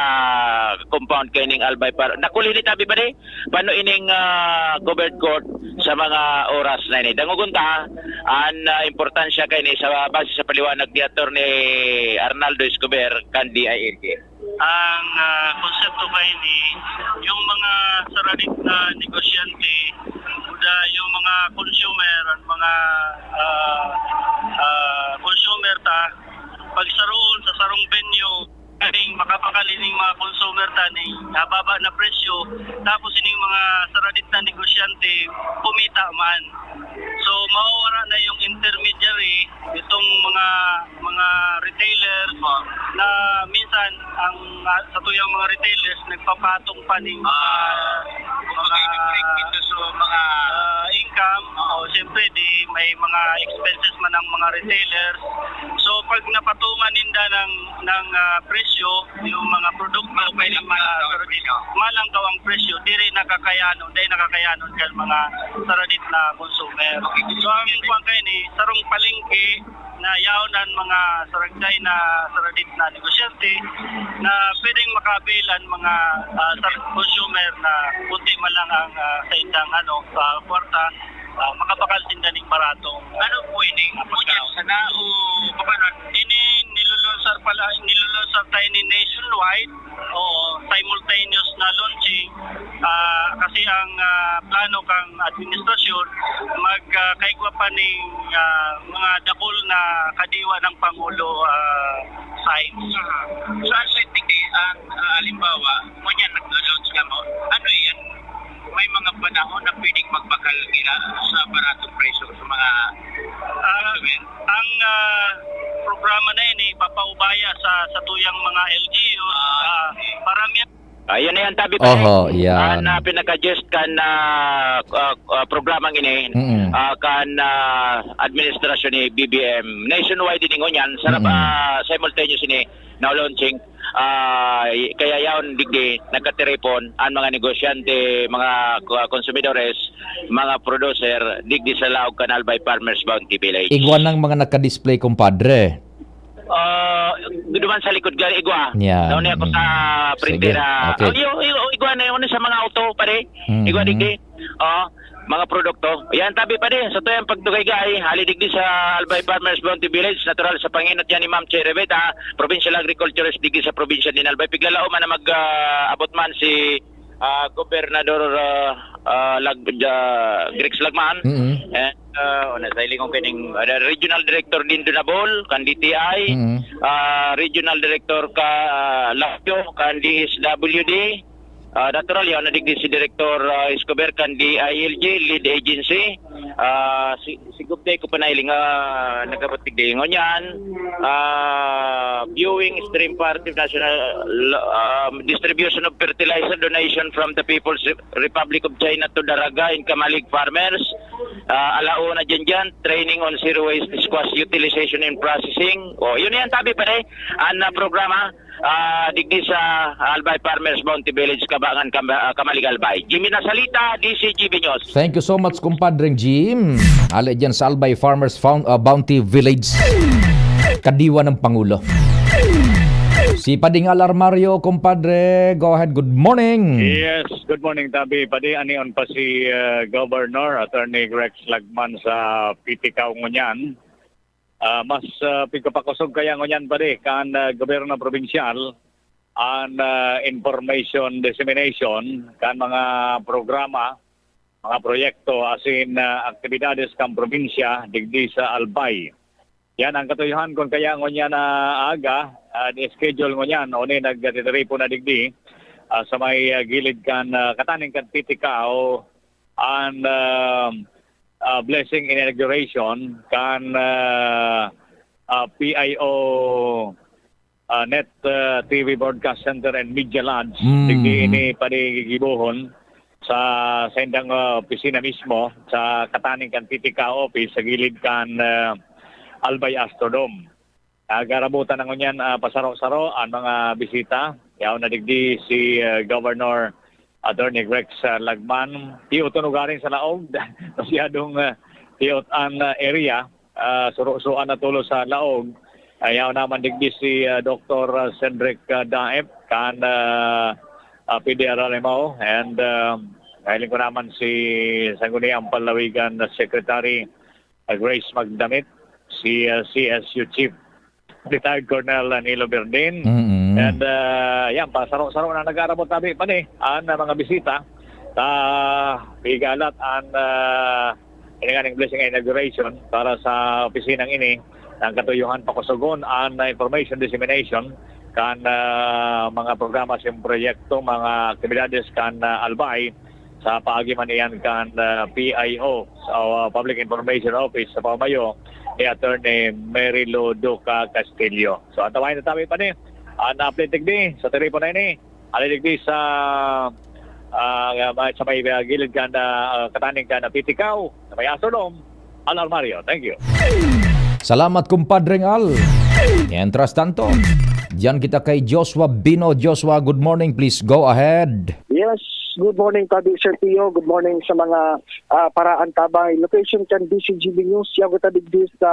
Speaker 21: compound kay ning Albay para nakulili tabi ba de pano ining covered court sa mga oras na ini dangugunta an importansya kay ni sa base sa paliwanag ni Attorney Arnaldo Escobar kan DILG.
Speaker 2: Ang konsepto kay ni yung mga saradit na negosyante yung mga consumer at mga consumer ta pagsaroon sa sarong venue kaning makapakalining mga consumer taning baba na presyo tapos ining mga saradit na negosyante kumita man. So mawawala na yung intermediary itong mga retailer na minsan ang sa tuyang mga retailers nagpapatong pa ning mga income o siyempre di may mga expenses man ng mga retailers. So pag napatungan ninda ng presyo yung mga produkto pwede malangkaw ang presyo diri nakakayanon kan mga saradit na consumer. So ang kay ni sarong palengke na yaonan mga saragday na saradit na negosyante na pwedeng makabilan mga consumer na kunti man lang ang sa indang kwarta makabakal tinda ning baratong po ini sana o ini nilulunsar tayo ni nationwide o simultaneous na launching kasi ang plano kang administrasyon magkaigwa pa ning mga dakol na kadiwa ng Pangulo signs. So ang halimbawa mo niyan nag-launch ka mo ano yan may mga panahon na pwedeng magbakal nila sa baratong presyo sa mga ang programa na yun papaubaya sa tuyang mga LGU marami
Speaker 21: Ayun na yan tabi pa
Speaker 23: yan.
Speaker 21: Pinaka-just kan programang ini kan administrasyon ni BBM nationwide din ngonyan sarap simultaneous ini na launching kaya yaon digdi nagkaterepon ang mga negosyante, mga konsumidores, mga producer digdi sa Laog Canal by Farmers Bounty Village.
Speaker 23: Igwan ng mga naka-display kumpadre.
Speaker 21: Duman sa likod gari igwa.
Speaker 23: Yan.
Speaker 21: Nauna ako sa printera.
Speaker 23: Okay.
Speaker 21: Igwa na yun sa mga auto pare. Igwa digdi. Mga produkto. Yan tabi pa din. Sa to yung pagdugay-gay. Halidigdi sa Albay Farmers Bounty Village. Natural sa Panginat yan ni Ma'am Cherevet. Provincial Agriculturist digdi sa probinsya din Albay. Piglalao man na mag-abot man si Gobernador Grex Lagman. Sa iling kong kining Regional Director din Dunabol, kan DTI, Regional Director ka Lapio, kan DSWD, natural yun, nadigdi si Director Escobar, kan DILG, Lead Agency, si Gupte ko panailing, nagkapatigdi ngon yan, viewing stream party national distribution of fertilizer donation from the People's Republic of China to Daraga in Kamalig farmers. Alauna dyan, training on zero waste squash utilization and processing. Yun yan tabi pa rin. Ang programa digdi sa Albay Farmers Bounty Village, Kabangan, Kamalig Albay. Jimmy Nasalita, DCGB News.
Speaker 23: Thank you so much, kumpadreng Jim. Ali dyan sa Albay Farmers Bounty Village. Kadiwa ng Pangulo. Si Pading Alarmario, kumpadre, go ahead, good morning.
Speaker 6: Yes, good morning, Tabi. Padi, anion pa si Governor, Attorney Grex Lagman sa Pitikaw ngunyan. Mas pigkapakusog kaya ngunyan padi, kan gobyerno provinsyal, an information dissemination, kan mga programa, mga proyekto, asin aktibidades kan probinsya, digdi sa Albay. Yan ang katuyuhan kung kaya ngunyan na aga, schedule ngunyan, o ni nagtitiripo na digdi, sa may gilid kan kataning kan Pitikaw, ang blessing inauguration kan PIO Net TV Broadcast Center and Media Lodge, digdi ini padi gibuhon sa indang opisina mismo sa kataning kan PTK office sa gilid kan Albay Astrodome. Garabutan ng ngunyan pasaro-saro ang mga bisita. Yaw na digdi si Governor Attorney Rex Lagman. Tiutunugarin sa laog. Masyadong tiot ang area. Suro-suan na tulo sa laog. Ayaw naman digdi si Dr. Cedric Daep kan PDR Alimao. And kahiling ko naman si Sangguniang Palawigan Secretary Grace Magdamit, si CSU Chief Retired Colonel Nilo Berdin. And yan, pasaro-saro na nag-aarabot tabi pa ni ang mga bisita ta bigalat ang ininganing blessing inauguration para sa opisinang ini ng katuyuhan pakusugon ang information dissemination kan mga programa sa proyekto, mga aktibidades kan Albay sa paagiman iyan kan PIO sa Public Information Office sa Pamayo ni Attorney Merilo Duca Castillo. So atawain na tabi pa ni na-update di sa telepono na ini. Alidigdi sa may gilid ka na kataning ka na Pitikaw sa may Astrodome, Al Armario. Thank you.
Speaker 23: Salamat kumpadreng Al. Mientras tanto, diyan kita kay Joshua Bino. Joshua, good morning. Please go ahead.
Speaker 8: Yes, good morning Tabi Sir Tio. Good morning sa mga paraan tabay. Location kan DCGB News. Yago tadigdi sa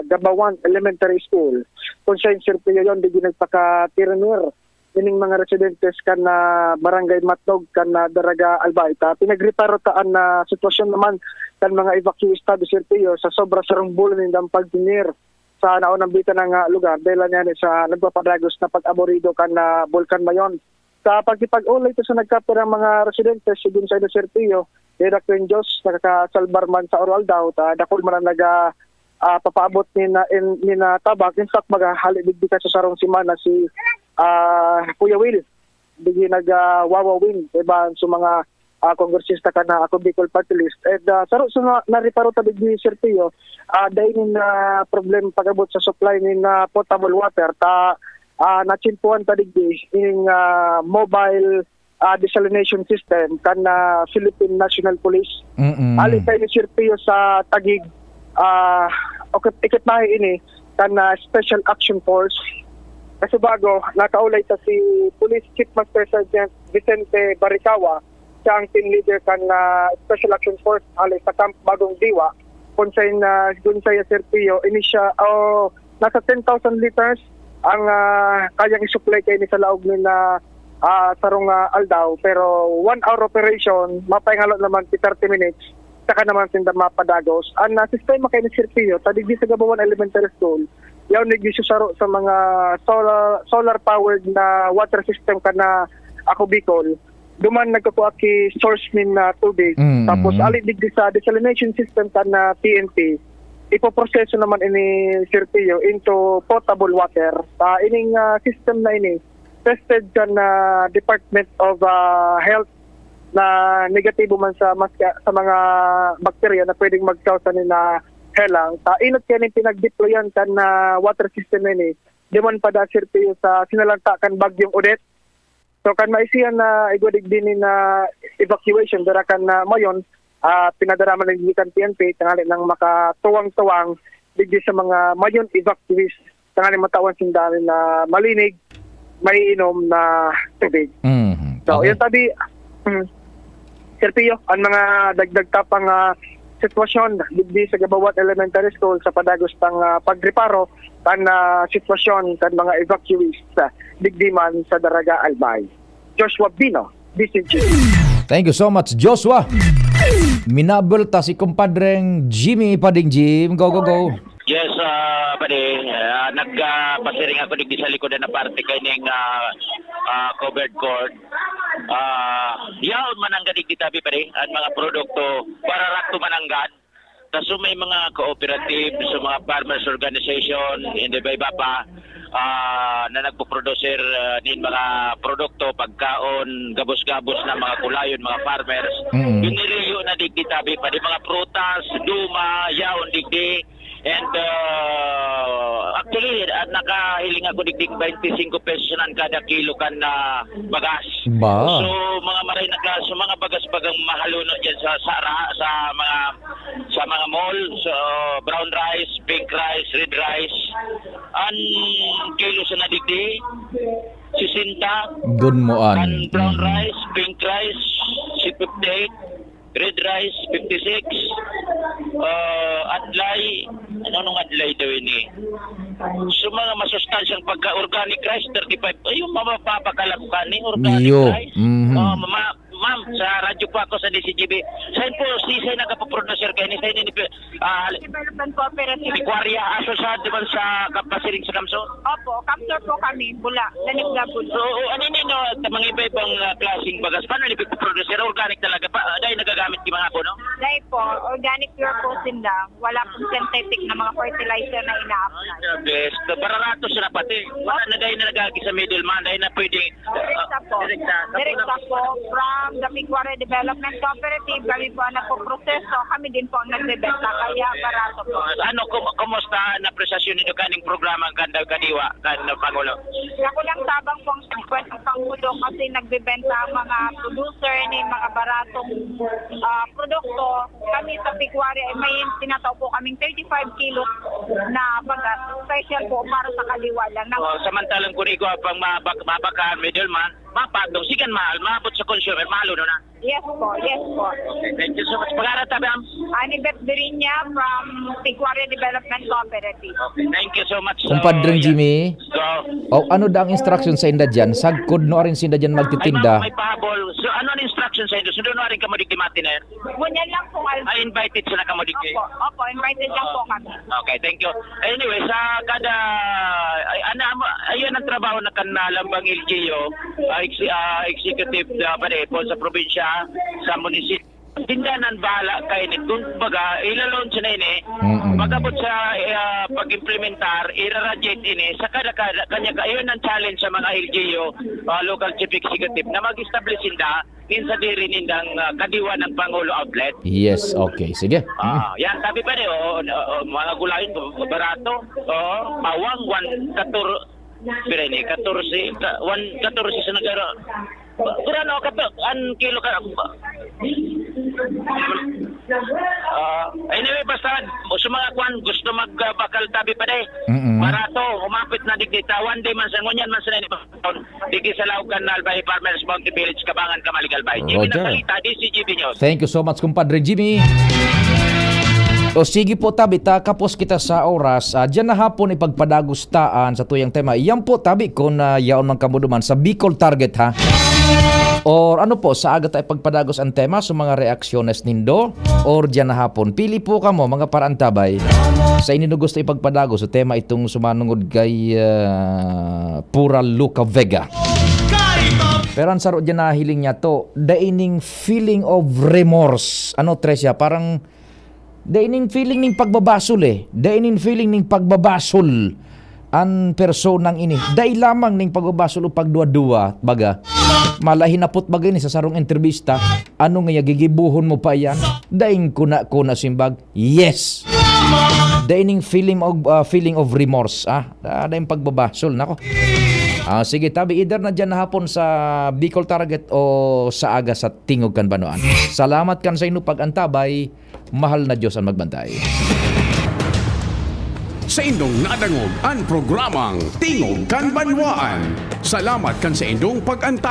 Speaker 8: Gabawan Elementary School. Kung siya Sir Tio yun, di nagpaka-tiranir. Ining mga residentes kan na Barangay Matnog kan na Daraga Albay. Pinagreparo taan na sitwasyon naman kan mga evacuees Tabi Sir Tio sa sobra sarong bulan nindang pagtinir sa naunang bita ng lugar. Dahil yan sa nagpapadagos na pag-aborido kan na Bulkan Mayon. Sa pagkipag-ulay ito sa nagkapirang mga residentes, si Dunsay de Serpillo, Dira Queen Diyos, nakakasalbar man sa oral daw, dakol man ang papaabot ni na tabak. In fact, maghahalibig ka sa sarong simana si Kuya Will, bigi nag-wawawin, diba, sa mga kongresista ka na ako Bicol Party List. At sa nariparo tabig ni Serpillo, dahil na problem pag-abot sa supply ni na potable water, natsimpuan tadigdi in mobile desalination system kan Philippine National Police. Ali tayo Sirpio sa Tagig ikit na ini kan Special Action Force. Kasi bago nakaulay ta si Police Chief Master Sergeant Vicente Baricawa, siya ang team leader kan Special Action Force ali sa Camp Bagong Diwa. Kung sa Dunsay Sirpio ini siya nasa 10,000 liters ang kayang isupply kayo ni sa laog ni na sarong aldaw, pero 1 hour operation mapahingalo naman 30 minutes saka naman sinda mapadagos ang sistema kayo ni Sirpio tadigdi sa Gabawan Elementary School yaw nagdisyo saro sa mga solar powered na water system ka na ako Bicol duman nagkakuha ki source min na tubig tapos ali digdi sa desalination system ka na TNT ipoproseso naman ini Sirpio into potable water. Ining system na ini tested kan Department of Health na negatibo man sa mga bakterya na pwedeng magkausa ni na helang. Inot kaya ning pinag-deployan kan water system ini. Di man pa da Sirpio sa sinalanta kan bagyong Odette. So kan maisiyan na igwadig din na evacuation dara kan mayon pinadaraman ng gikan PNP tangali ng makatuwang-tuwang digdi sa mga mayon evacuees tangali matawan sindali na malinig may inom na tubig. So yun tabi Sirpio ang mga dagdag tapang sitwasyon digdi sa Gabawat Elementary School sa padagos pang pagreparo kan sitwasyon kan mga evacuees digdi man sa Daraga Albay. Joshua Bino, DCG.
Speaker 23: Thank you so much, Joshua. Minabel ta si kumpadreng Jimmy Pading Jim. Go, go, go.
Speaker 21: Yes, pade. Nagpasiring ako digdi sa likod na parte kayning covered court. Yaon mananggan digdi tabi pade ang mga produkto para rakto mananggan. Kaso may mga cooperative sa mga farmers organization in the Baybapa na nagpo-producer din mga produkto, pagkaon, gabos-gabos na mga kulayon, mga farmers. Yung niliyo na digdi tabi pa, di mga prutas, duma, yaon digdi, And actually, nakahiling ako digdig 25 pesos nan kada kilo kan na bagas.
Speaker 23: Ba.
Speaker 21: So mga maray na so mga bagas-bagang mahaluno diyan sa mga mall, so brown rice, pink rice, red rice. An kilo sa nadigdi 60.
Speaker 23: Good mo
Speaker 21: An brown rice, pink rice 58. Red rice, 56. Adlay, nung adlay daw ini? So mga masustansyang pagka-organic rice, 35. Ayun, mapapakalakukan ni organic
Speaker 23: Iyo.
Speaker 21: rice. Ma'am, sa radyo po ako sa DCGB. Saan po, say nagpaproducer kayo ni Sain ni
Speaker 7: Development Cooperative.
Speaker 21: Bikuarya, asosado ba sa kapasiring sa Kamso?
Speaker 7: Opo, Kamsor po kami, Bula, Danig Gabon.
Speaker 21: So, ano yun, mga iba-ibang klaseng bagas, paano nagpaproducer? Organic talaga pa? Dahil nagagamit yung mga po, no?
Speaker 7: Dahil po, organic pure po sinda. Wala pong synthetic na mga fertilizer na ina-apply.
Speaker 21: Best. Para rato siya na pati. Wala na dahil na nagagi sa middleman, dahil na pwede.
Speaker 7: Direkta po, from the Bikuarya Development Cooperative, kami po ang nagpo-proseso, kami din po ang nagbebenta, kaya barato po.
Speaker 21: Ano, kumusta na presasyon nito kaning programa Ganda Kadiwa, kan Pangulo?
Speaker 7: Ako lang tabang po ang sakwet ng Pangulo kasi nagbebenta ang mga producer ni mga baratong produkto. Kami sa Bikuarya ay may tinataw po kaming 35 kilos na bagas, special po para sa kaliwa lang.
Speaker 21: Samantalang kung ikaw pang mabakaan middleman, mapagdong, sigan mahal, maabot sa consumer, mahalo na.
Speaker 7: Yes po, yes po.
Speaker 21: Okay, thank you so much. Pag-aral tabi, ma'am.
Speaker 7: Anibet Birinya from Bikuarya Development Cooperative.
Speaker 21: Okay, thank you so much.
Speaker 23: Kumpadreng Jimmy.
Speaker 21: So,
Speaker 23: ano da ang instruction sa inda dyan? Sagkod no rin sinda dyan magtitinda.
Speaker 21: Ay, ma'am, may pahabol. So, ano ang instruction sa inyo? Sunod na rin kamodigdimati na yan?
Speaker 7: Ngunyan lang po.
Speaker 21: Invited sila kamodigdi?
Speaker 7: Opo, invited lang po kami.
Speaker 21: Okay, thank you. Anyway, sa kada, ayun ang trabaho na kanalambang LGU, executive po sa probinsya, sa munisip. Tindanan bahala kay ni kung baga ilalon siya na ini pagabot sa pag-implementar iraradiate ini sa kanya ayun ang challenge sa mga LGU local chief executive na mag-establish inda sa diri nindang kadiwa ng Pangulo outlet.
Speaker 23: Yes, okay. Sige.
Speaker 21: Yan sabi pa rin mga gulayin barato bawang 14 sa nagaro. Kurano an kilo ka anyway, basta sa mga kwan gusto magbakal tabi pa day. Barato, umapit na digdita. One day man sa ngunyan man sa digi sa Laucan na Albay Farmers Bounty Village, Kabangan, Kamaligalbay. Jimmy Natalita, DCGB News.
Speaker 23: Thank you so much, kumpadre Jimmy. O sige po tabi, kapos kita sa oras. Diyan na hapon ipagpadagustaan sa tuyang tema. Yan po tabi kung yaon man kamuduman sa Bicol Target ha. Or ano po, sa aga tayo pagpadagos ang tema sa mga reaksyones nindo. Or diyan na hapon. Pili po ka mo mga paraan tabay. Sa inyo gusto ipagpadagos sa tema itong sumanungod kay Pura Luca Vega. Pero ang saro diyan na hiling niya to, daining feeling of remorse. Ano Tresya, parang daining feeling ning pagbabasol daining feeling ning pagbabasol ang personang ini. Dai lamang ning pagbabasol o pagduwa-duwa baga. Malahin napot bagay ni sa sarong entrevista. Ano nga gigibuhon mo pa yan? Daing kuna simbag. Yes. Daining feeling of remorse. Daing pagbabasol nako. Sige tabi, either na dyan na hapon sa Bicol Target o sa aga sa Tingog Kanbanuan. Salamat kan sa inyo pag-antabay. Mahal na Diyos ang magbantay.
Speaker 1: Sa indong nadangog ang programang Tingog Kanbanwaan. Salamat kan sa indong pag-anta.